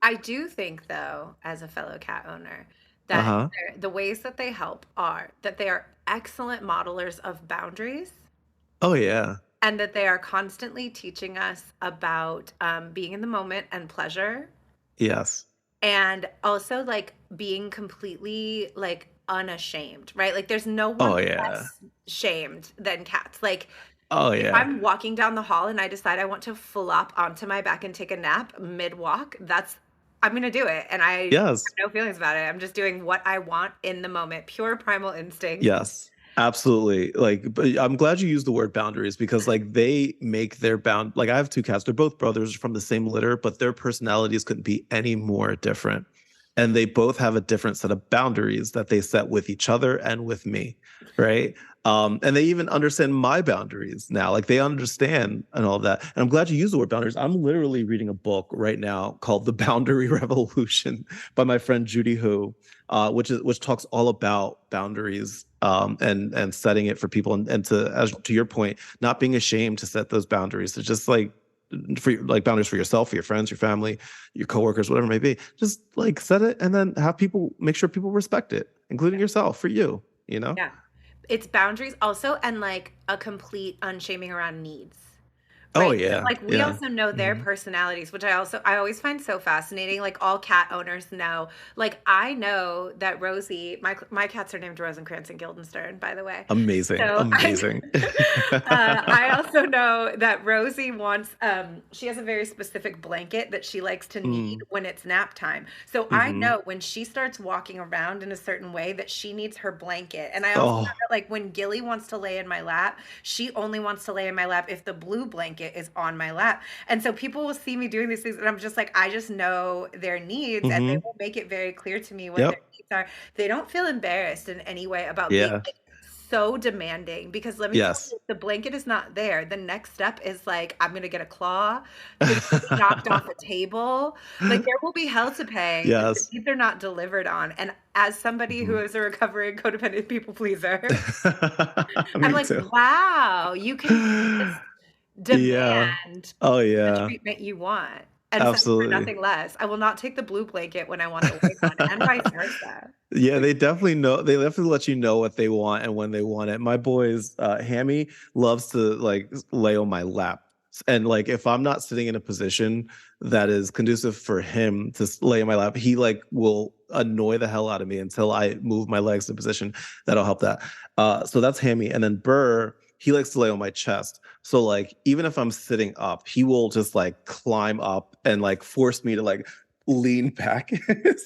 I do think, though, as a fellow cat owner, that Uh-huh. the ways that they help are that they are excellent modelers of boundaries Oh yeah. and that they are constantly teaching us about being in the moment and pleasure, Yes. and also like being completely like unashamed, right? Like there's no one Oh yeah. less shamed than cats. Like Oh if yeah. I'm walking down the hall and I decide I want to flop onto my back and take a nap mid walk, I'm going to do it. And I have Yes. no feelings about it. I'm just doing what I want in the moment, pure primal instinct. Yes. Absolutely. Like, but I'm glad you used the word boundaries because like they make their like I have two cats. They're both brothers from the same litter, but their personalities couldn't be any more different. And they both have a different set of boundaries that they set with each other and with me. Right. And they even understand my boundaries now. Like they understand and all that. And I'm glad you used the word boundaries. I'm literally reading a book right now called The Boundary Revolution by my friend Judy Hu, which talks all about boundaries, and setting it for people, and to your point, not being ashamed to set those boundaries. It's just like like boundaries for yourself, for your friends, your family, your coworkers, whatever it may be. Just like set it and then have people make sure people respect it, including yourself, for you, Yeah. It's boundaries also, and like a complete unshaming around needs. Oh Right. yeah. Like we Yeah. also know their Mhm. personalities, which I always find so fascinating. Like all cat owners know. Like I know that Rosie, my cats are named Rosencrantz and Guildenstern, by the way. Amazing. So Amazing. I also know that Rosie wants, she has a very specific blanket that she likes to need Mm. when it's nap time. So I Hmm. know when she starts walking around in a certain way that she needs her blanket. And I also know Oh that like when Gilly wants to lay in my lap, she only wants to lay in my lap if the blue blanket is on my lap. And so people will see me doing these things and I'm just like, I just know their needs and they hmm will make it very clear to me what their Yep. needs are. They don't feel embarrassed in any way about being Yeah. like so demanding because let me tell Yes. you, if the blanket is not there, the next step is like, I'm gonna get a claw, things will be knocked off a table. Like there will be hell to pay if the Yes. needs are not delivered on. And as somebody who Mhm. is a recovering codependent people pleaser, I'm Me like, too. wow, you can just Yeah. demand Oh the yeah. treatment you want and settle for Absolutely. nothing less. I will not take the blue blanket when I want the white one, and vice versa. Yeah, they definitely know. They definitely let you know what they want and when they want it. My boys, Hammy loves to like lay on my lap. And like if I'm not sitting in a position that is conducive for him to lay in my lap, he like will annoy the hell out of me until I move my legs to a position that'll help that. So that's Hammy. And then Burr, he likes to lay on my chest. So like even if I'm sitting up, he will just like climb up and like force me to like lean back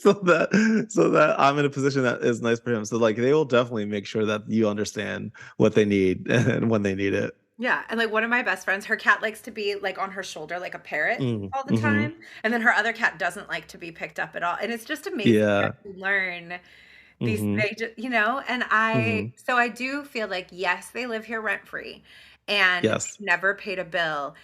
so that I'm in a position that is nice for him. So like they will definitely make sure that you understand what they need and when they need it. Yeah, and like one of my best friends, her cat likes to be like on her shoulder like a parrot all the Mm-hmm. time, and then her other cat doesn't like to be picked up at all. And it's just amazing Yeah. that you learn these Mm-hmm. they just, and I Mm-hmm. so I do feel like yes, they live here rent free and they've Yes. never paid a bill.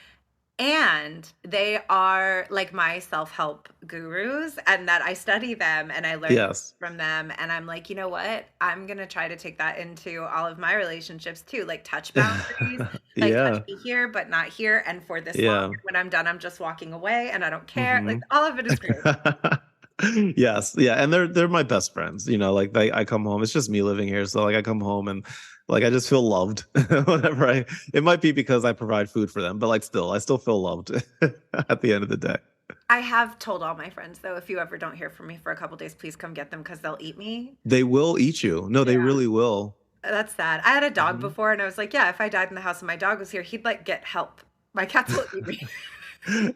And they are like my self-help gurus, and that I study them and I learn Yes. from them. And I'm like, you know what? I'm gonna try to take that into all of my relationships too, like touch boundaries, like touch Yeah. me here, but not here. And for this long, Yeah. and when I'm done, I'm just walking away and I don't care. Mm-hmm. Like all of it is great. Yes, yeah, and they're my best friends. Like I come home. It's just me living here, so like I come home and like I just feel loved whenever I. It might be because I provide food for them, but like still, I still feel loved at the end of the day. I have told all my friends though, if you ever don't hear from me for a couple days, please come get them because they'll eat me. They will eat you. No, they Yeah. really will. That's sad. I had a dog Hmm. before and I was like, yeah, if I died in the house and my dog was here, he'd like get help. My cats will eat me.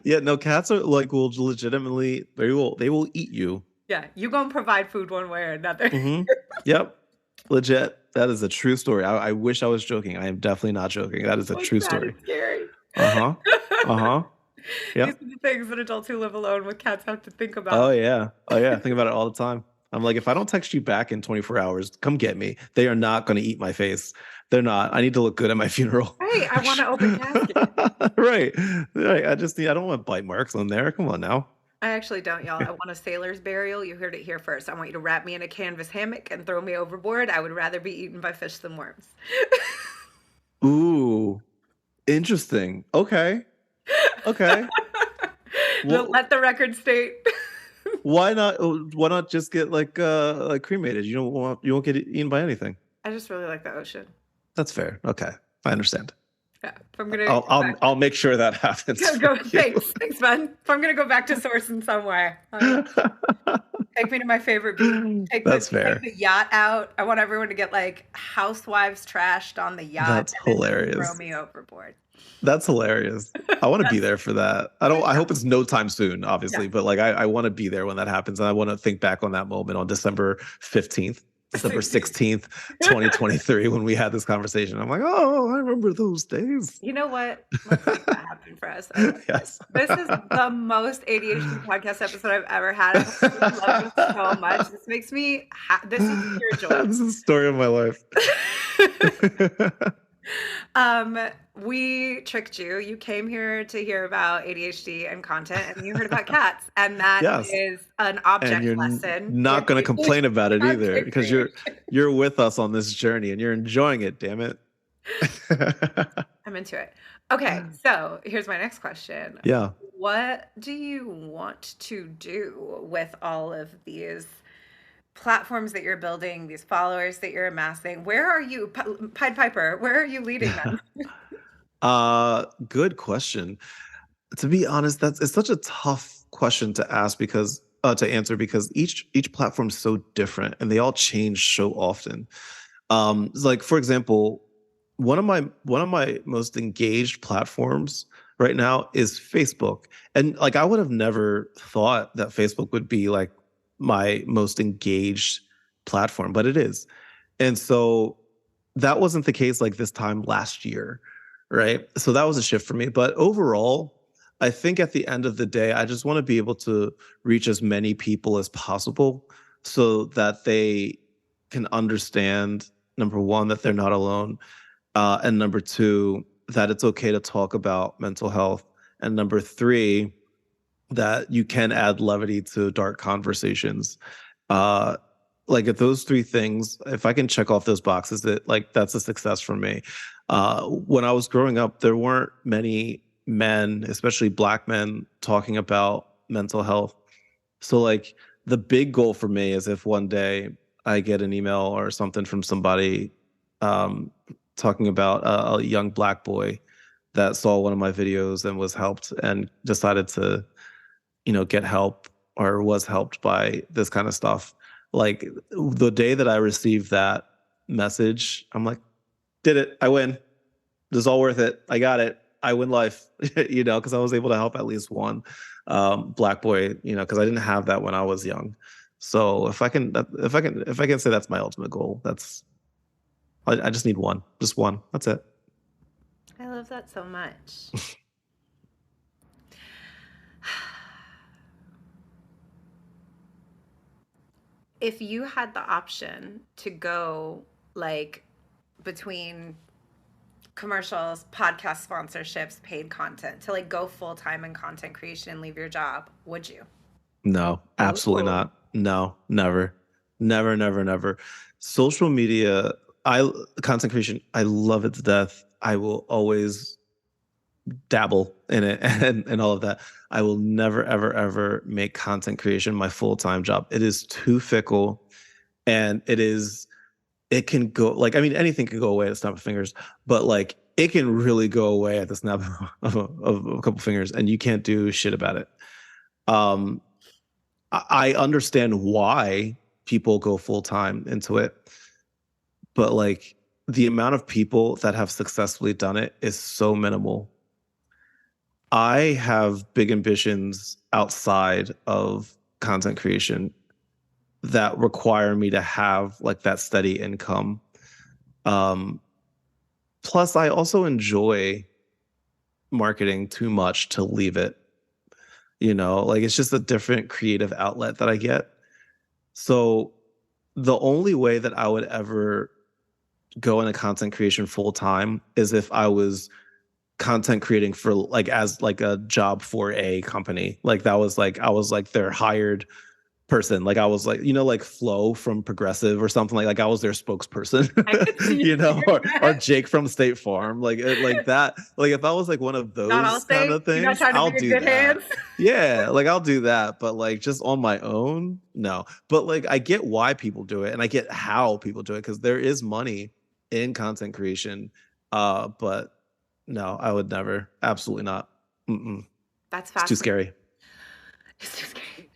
Yeah, no, cats are like will legitimately. They will eat you. Yeah, you go and provide food one way or another. Hmm. Yep, legit. That is a true story. I wish I was joking. I am definitely not joking. That is a So true sad story. and scary. Uh huh. Uh huh. These Yep. are the things that adults who live alone with cats have to think Oh about. yeah. Oh yeah. I think about it all the time. I'm like, if I don't text you back in 24 hours, come get me. They are not going to eat my face. They're not. I need to look good at my funeral. Right, I want to open casket. Right. Right. I don't want bite marks on there. Come on now. I actually don't, y'all. I want a sailor's burial. You heard it here first. I want you to wrap me in a canvas hammock and throw me overboard. I would rather be eaten by fish than worms. Ooh, interesting. Okay. Okay. Well, Let the record state. why not? Why not just get like cremated? You won't get eaten by anything. I just really like the ocean. That's fair. Okay. I understand. Yeah, if I'm gonna I'll go I'll back, I'll make sure that happens go. for you. Thanks, man. If I'm gonna go back to source in somewhere, take me to my favorite beach. That's Take fair. the yacht out. I want everyone to get like housewives trashed on the yacht That's and then just throw hilarious. me overboard. That's hilarious. I want to be That's there for that. I hope it's no time soon, yeah. obviously, but like I want to be there when that happens. And I want to think back on that moment on December 15th, December 16th, 2023, when we had this conversation. I'm like, oh, I remember those days. You know what? Let's make that happen for us. I love this. Yes. This is the most ADHD podcast episode I've ever had. I love this so much. This makes me. This is pure joy. This is the story of my life. We tricked you. You came here to hear about ADHD and content, and you heard about cats, and that Yes. is an And object you're lesson not in going to complain about it either content because creation. you're with us on this journey and you're enjoying it, damn it. I'm into it. Okay, so here's my next question. Yeah. What do you want to do with all of these platforms that you're building, these followers that you're amassing? Where are you, Pied Piper? Where are you leading them? Good question. To be honest, it's such a tough question to ask because to answer because each platform's so different and they all change so often. Like for example, one of my most engaged platforms right now is Facebook. And like I would have never thought that Facebook would be like my most engaged platform, but it is. And so that wasn't the case like this time last year, right? So that was a shift for me. But overall, I think at the end of the day, I just want to be able to reach as many people as possible so that they can understand number one, that they're not alone. And number two, that it's okay to talk about mental health. And number three, that you can add levity to dark conversations. Uh, like if those three things, if I can check off those boxes, that like that's a success for me. When I was growing up, there weren't many men, especially black men, talking about mental health. So like the big goal for me is if one day I get an email or something from somebody um, talking about a young black boy that saw one of my videos and was helped and decided to, get help or was helped by this kind of stuff. Like the day that I received that message, I'm like, did it. I win. This is all worth it. I got it. I win life, because I was able to help at least one black boy, because I didn't have that when I was young. So if I can say that's my ultimate goal, I just need one, just one. That's it. I love that so much. If you had the option to go like between commercials, podcast sponsorships, paid content, to like go full time in content creation and leave your job, would you? No, absolutely Ooh. not. No, never. Never, never, never. Social media, I content creation, I love it to death. I will always dabble in it and all of that. I will never, ever, ever make content creation my full-time job. It is too fickle, and it can go, like, I mean, anything can go away at the snap of fingers, but like it can really go away at the snap of a couple fingers, and you can't do shit about it. Um, I understand why people go full time into it, but like the amount of people that have successfully done it is so minimal. I have big ambitions outside of content creation that require me to have like that steady income. Um, Plus, I also enjoy marketing too much to leave it. Like it's just a different creative outlet that I get. So the only way that I would ever go into content creation full time is if I was content creating for like as like a job for a company. Like that was like I was like their hired person. Like I was like, like Flo from Progressive or something, like I was their spokesperson, I could see you doing or that. Jake from State Farm, like that. Like if I was like one of Not all those kind safe. of You're not things, trying to I'll be in do good that. hands. Yeah, like I'll do that, but like just on my own, no. But like I get why people do it and I get how people do it because there is money in content creation. But no, I would never. Absolutely not. Mm-mm. That's It's too fascinating. scary. It's just great.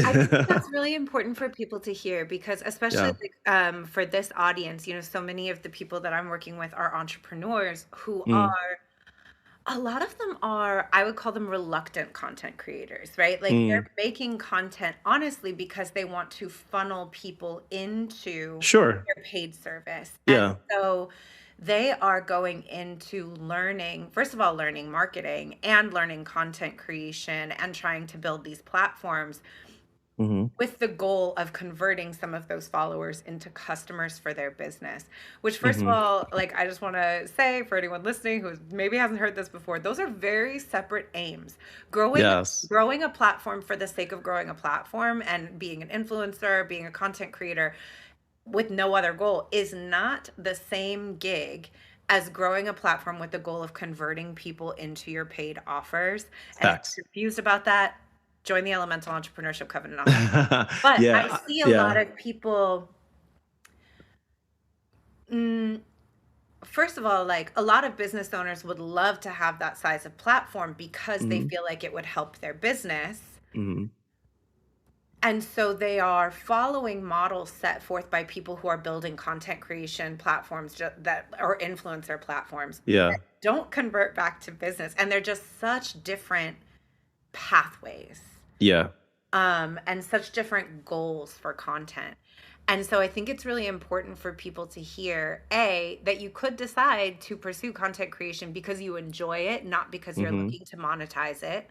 I think that's really important for people to hear because especially Yeah. like, for this audience, so many of the people that I'm working with are entrepreneurs who Mm. are a lot of them are, I would call them reluctant content creators, right? Like Mm. they're making content honestly because they want to funnel people into Sure. their paid service. And Yeah. so they are going into learning, first of all, learning marketing and learning content creation and trying to build these platforms Mhm. with the goal of converting some of those followers into customers for their business. Which, first of Mhm. all, like I just want to say for anyone listening who maybe hasn't heard this before, those are very separate aims. Growing Yes. growing a platform for the sake of growing a platform and being an influencer, being a content creator with no other goal is not the same gig as growing a platform with the goal of converting people into your paid offers. And if Facts. you're confused about that, join the Elemental Entrepreneurship Covenant on. But I Yeah, see a lot yeah. of people, mm, first of all, like a lot of business owners would love to have that size of platform because they Mhm. feel like it would help their business. Mhm. And so they are following models set forth by people who are building content creation platforms that or influencer platforms that Yeah. don't convert back to business. And they're just such different pathways. Yeah. And such different goals for content. And so I think it's really important for people to hear A, that you could decide to pursue content creation because you enjoy it, not because you're Mhm. looking to monetize it.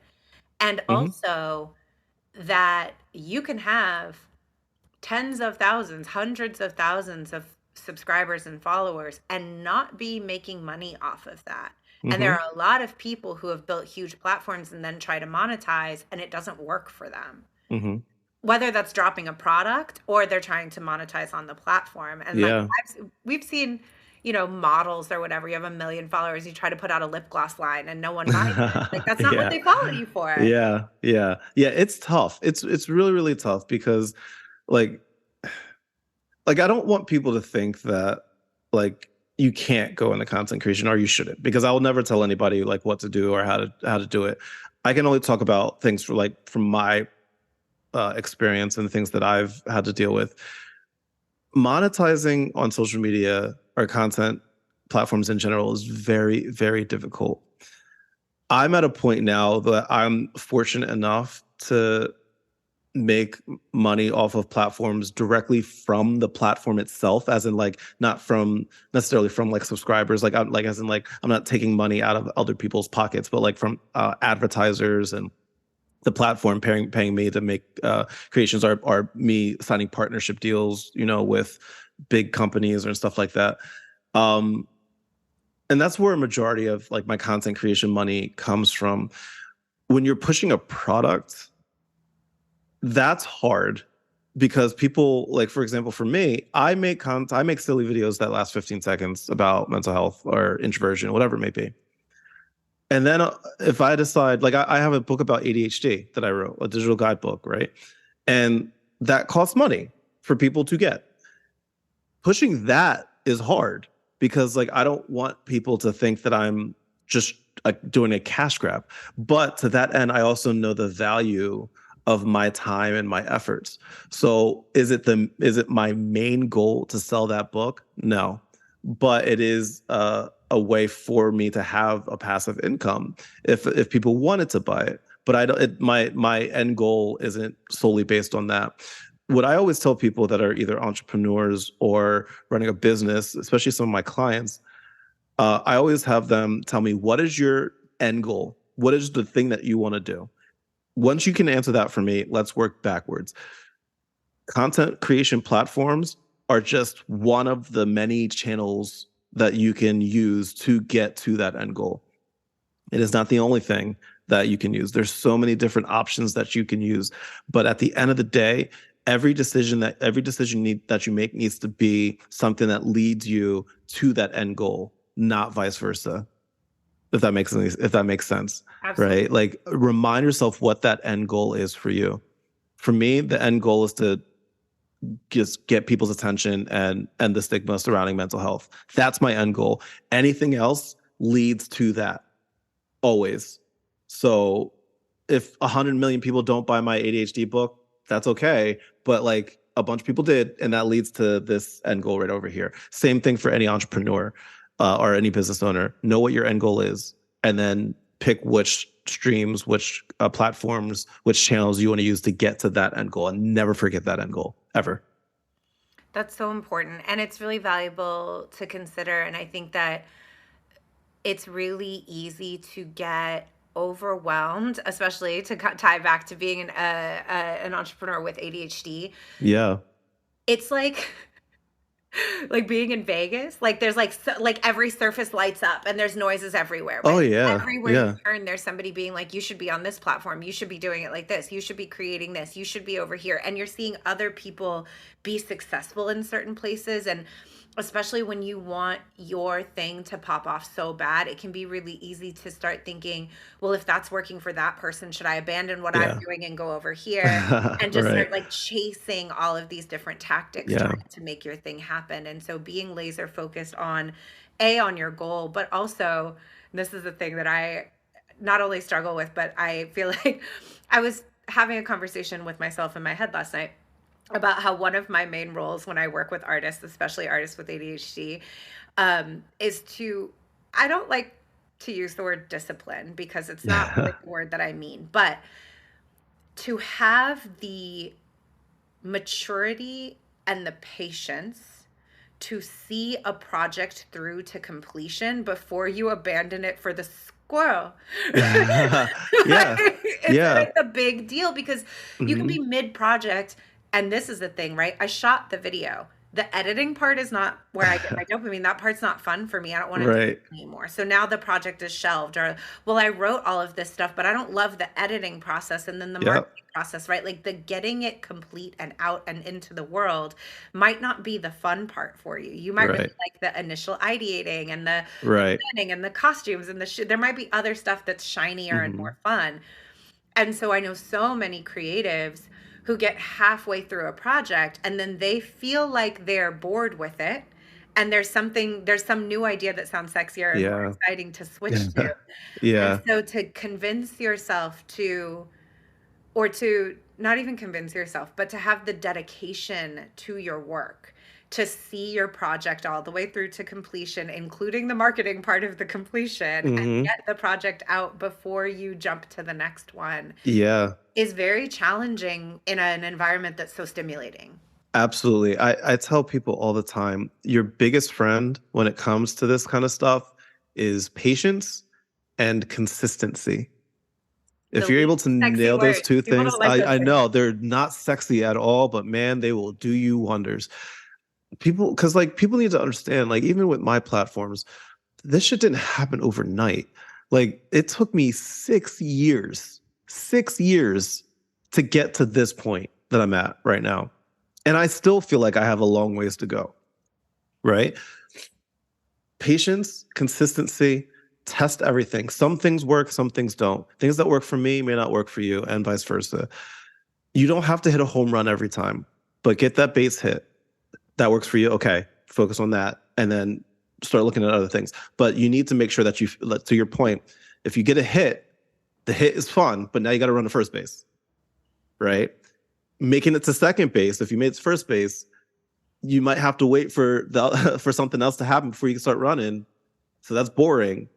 And Mhm. also that you can have tens of thousands, hundreds of thousands of subscribers and followers and not be making money off of that. And there Mhm. are a lot of people who have built huge platforms and then try to monetize and it doesn't work for them, Mhm. whether that's dropping a product or they're trying to monetize on the platform. And like Yeah. we've seen, models or whatever, you have a million followers, you try to put out a lip gloss line and no one buys it. Like that's not what Yeah. they follow you for. Yeah. Yeah. Yeah, it's tough. It's really, really tough because like I don't want people to think that like, you can't go into content creation, or you shouldn't, because I will never tell anybody like what to do or how to do it. I can only talk about things from my experience and things that I've had to deal with. Monetizing on social media or content platforms in general is very, very difficult. I'm at a point now that I'm fortunate enough to make money off of platforms directly from the platform itself, as in like not from necessarily from like subscribers, like I'm like as in like I'm not taking money out of other people's pockets, but like from advertisers and the platform paying me to make creations, are me signing partnership deals, with big companies and stuff like that. Um, and that's where a majority of like my content creation money comes from. When you're pushing a product, that's hard, because people, like, for example, for me, I make silly videos that last 15 seconds about mental health or introversion, whatever it may be. And then if I decide, like, I have a book about ADHD that I wrote, a digital guidebook, right? And that costs money for people to get. Pushing that is hard, because like I don't want people to think that I'm just doing a cash grab. But to that end, I also know the value of my time and my efforts. So is it my main goal to sell that book? No, but it is a way for me to have a passive income if people wanted to buy it. But I don't. My end goal isn't solely based on that. What I always tell people that are either entrepreneurs or running a business, especially some of my clients, I always have them tell me, what is your end goal? What is the thing that you want to do? Once you can answer that for me, let's work backwards. Content creation platforms are just one of the many channels that you can use to get to that end goal. It is not the only thing that you can use. There's so many different options that you can use. But at the end of the day, every decision that you make needs to be something that leads you to that end goal, not vice versa. If that makes sense. Absolutely. Right? Like, remind yourself what that end goal is for you. For me, the end goal is to just get people's attention and end the stigma surrounding mental health. That's my end goal. Anything else leads to that, always. So if 100 million people don't buy my ADHD book, that's okay. But like a bunch of people did, and that leads to this end goal right over here. Same thing for any entrepreneur or any business owner. Know what your end goal is, and then pick which streams, which platforms, which channels you want to use to get to that end goal, and never forget that end goal ever. That's so important. And it's really valuable to consider. And I think that it's really easy to get overwhelmed, especially to tie back to being an entrepreneur with ADHD. Yeah. It's like being in Vegas, like there's like every surface lights up and there's noises everywhere, Oh right? yeah. Everywhere you Yeah. turn, there's somebody being like, you should be on this platform, you should be doing it like this, you should be creating this, you should be over here. And you're seeing other people be successful in certain places. And especially when you want your thing to pop off so bad, it can be really easy to start thinking, well, if that's working for that person, should I abandon what I'm Yeah. doing and go over here? And just Right. start like chasing all of these different tactics Yeah. trying to make your thing happen. And so being laser focused on your goal, but also, this is the thing that I not only struggle with, but I feel like I was having a conversation with myself in my head last night about how one of my main roles when I work with artists, especially artists with ADHD, is to, I don't like to use the word discipline because it's not really the word that I mean, but to have the maturity and the patience to see a project through to completion before you abandon it for the squirrel. Yeah. It's Yeah. like a big deal because you can be Hmm. mid project. And this is the thing, right? I shot the video. The editing part is not where I get my dopamine. That part's not fun for me. I don't want to do Right. it anymore. So now the project is shelved. Or, well, I wrote all of this stuff, but I don't love the editing process and then the Yeah. marketing process, right? Like the getting it complete and out and into the world might not be the fun part for you. You might really Right. like the initial ideating and the Right. planning and the costumes and there might be other stuff that's shinier and Hmm. more fun. And so I know so many creatives who get halfway through a project and then they feel like they're bored with it and there's some new idea that sounds sexier and more Yeah. exciting to switch to. And Yeah. so to convince yourself or to not even convince yourself, but to have the dedication to your work, to see your project all the way through to completion, including the marketing part of the completion, and Hmm. get the project out before you jump to the next one, Yeah. is very challenging in an environment that's so stimulating. Absolutely. I tell people all the time, your biggest friend when it comes to this kind of stuff is patience and consistency. If The you're least able to sexy nail those words. two People don't things, like those I things. know they're not sexy at all, but man, they will do you wonders. People, because like people need to understand, like even with my platforms, this shit didn't happen overnight. Like it took me 6 years to get to this point that I'm at right now. And I still feel like I have a long ways to go, right? Patience, consistency, test everything. Some things work, some things don't. Things that work for me may not work for you, and vice versa. You don't have to hit a home run every time, but get that base hit. That works for you. Okay, focus on that, and then start looking at other things. But you need to make sure that to your point, if you get a hit, the hit is fun, but now you got to run to first base, right? Making it to second base, if you made it to first base, you might have to wait for the for something else to happen before you can start running. So that's boring.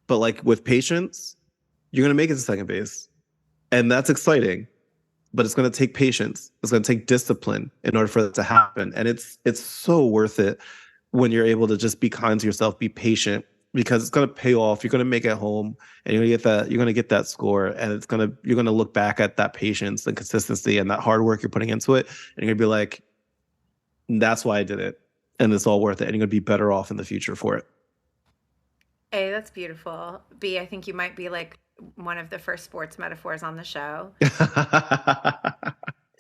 But like with patience, you're gonna make it to second base, and that's exciting. But it's gonna take patience. It's gonna take discipline in order for that to happen, and it's so worth it when you're able to just be kind to yourself, be patient, because it's gonna pay off. You're gonna make it home, and you're gonna get that score, and you're gonna look back at that patience and consistency and that hard work you're putting into it, and you're gonna be like, that's why I did it, and it's all worth it, and you're gonna be better off in the future for it. A, that's beautiful. B, I think you might be like one of the first sports metaphors on the show.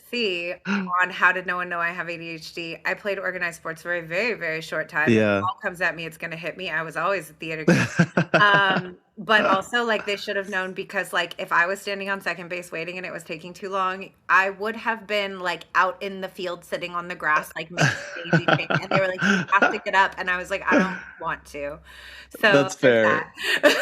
C, on how did no one know I have ADHD? I played organized sports for a very, very short time. If the Yeah. ball comes at me, it's going to hit me. I was always a theater kid. But also like they should have known, because like if I was standing on second base waiting and it was taking too long, I would have been like out in the field sitting on the grass like making a daisy chain. And they were like, you have to get up. And I was like, I don't want to. So That's there's fair.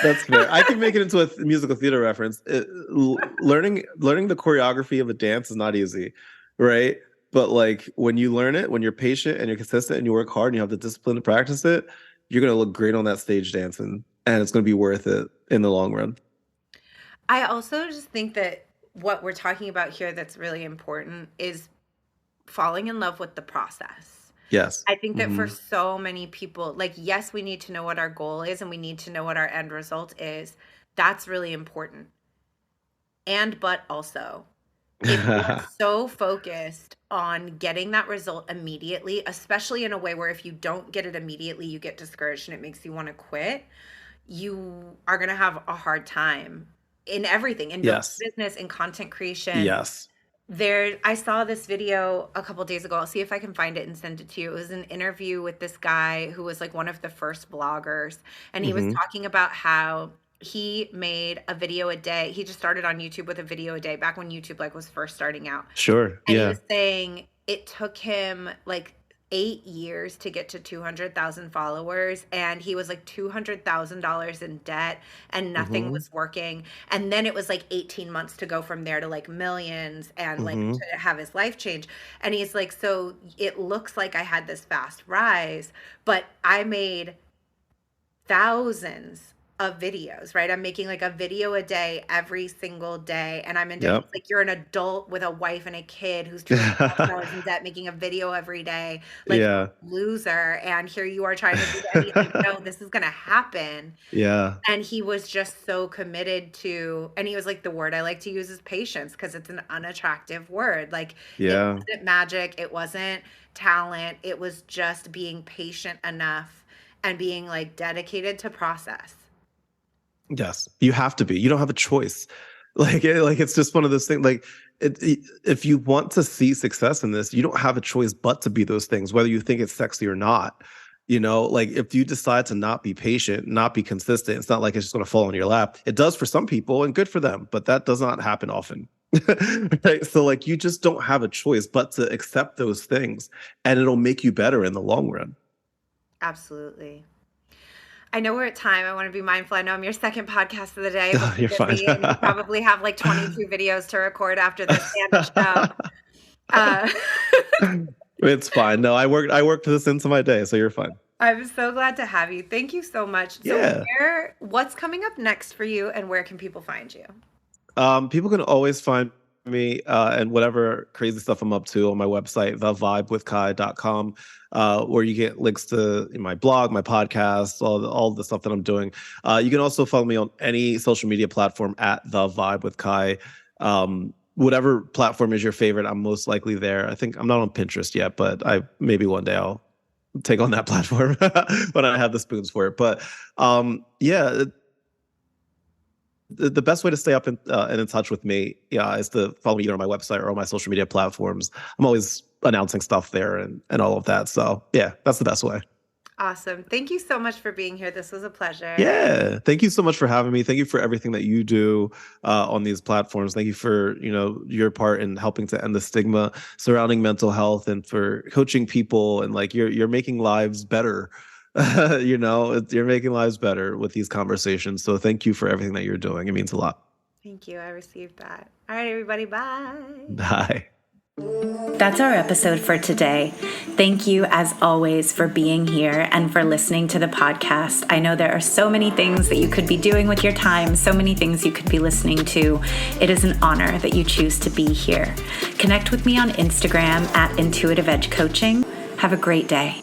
That's fair. I can make it into a musical theater reference. Learning the choreography of a dance is not easy, right? But like when you learn it, when you're patient and you're consistent and you work hard and you have the discipline to practice it, you're gonna look great on that stage dancing, and it's gonna be worth it in the long run. I also just think that what we're talking about here that's really important is falling in love with the process. Yes. I think that for Hmm. so many people, like, yes, we need to know what our goal is and we need to know what our end result is. That's really important. But also, if you are so focused on getting that result immediately, especially in a way where if you don't get it immediately, you get discouraged and it makes you want to quit, you are going to have a hard time in everything, in building Yes. business, in content creation. Yes. I saw this video a couple days ago. I'll see if I can find it and send it to you. It was an interview with this guy who was like one of the first bloggers, and he was Hmm. talking about how he made a video a day. He just started on YouTube with a video a day back when YouTube like was first starting out. Sure. And he Yeah. was saying it took him like 8 years to get to 200,000 followers. And he was like $200,000 in debt and nothing Hmm. was working. And then it was like 18 months to go from there to like millions and like Hmm. to have his life change. And he's like, so it looks like I had this fast rise, but I made thousands of videos, right? I'm making like a video a day every single day. And I'm in different, Yep. like you're an adult with a wife and a kid who's $200,000 in debt, making a video every day, like you're Yeah. a loser. And here you are trying to do that. And he's like, no, this is going to happen. Yeah. And he was just so committed to, and he was like, the word I like to use is patience because it's an unattractive word. Like it Yeah. wasn't magic. It wasn't talent. It was just being patient enough and being like dedicated to process. Yes, you have to be. You don't have a choice. Like it's just one of those things. Like if you want to see success in this, you don't have a choice but to be those things, whether you think it's sexy or not. Like if you decide to not be patient, not be consistent, it's not like it's just going to fall in your lap. It does for some people, and good for them, but that does not happen often. Right? So like you just don't have a choice but to accept those things, and it'll make you better in the long run. Absolutely. I know we're at time. I want to be mindful. I know I'm your second podcast of the day, but You're you're fine. busy and you probably have like 22 videos to record after this and a show. It's fine. No, I worked this into my day, so you're fine. I'm so glad to have you. Thank you so much. Yeah. So what's coming up next for you, and where can people find you? People can always find me and whatever crazy stuff I'm up to on my website, TheVibeWithKy.com, where you get links to my blog, my podcast, all the stuff that I'm doing. You can also follow me on any social media platform at TheVibeWithKy. Whatever platform is your favorite, I'm most likely there. I think I'm not on Pinterest yet, but maybe one day I'll take on that platform when I have the spoons for it. But yeah, the best way to stay up and in touch with me, is to follow me either on my website or on my social media platforms. I'm always announcing stuff there and all of that. So yeah, that's the best way. Awesome. Thank you so much for being here. This was a pleasure. Yeah. Thank you so much for having me. Thank you for everything that you do on these platforms. Thank you for, your part in helping to end the stigma surrounding mental health and for coaching people, and like you're making lives better. You're making lives better with these conversations. So thank you for everything that you're doing. It means a lot. Thank you. I received that. All right, everybody. Bye. Bye. That's our episode for today. Thank you, as always, for being here and for listening to the podcast. I know there are so many things that you could be doing with your time, so many things you could be listening to. It is an honor that you choose to be here. Connect with me on Instagram at Intuitive Edge Coaching. Have a great day.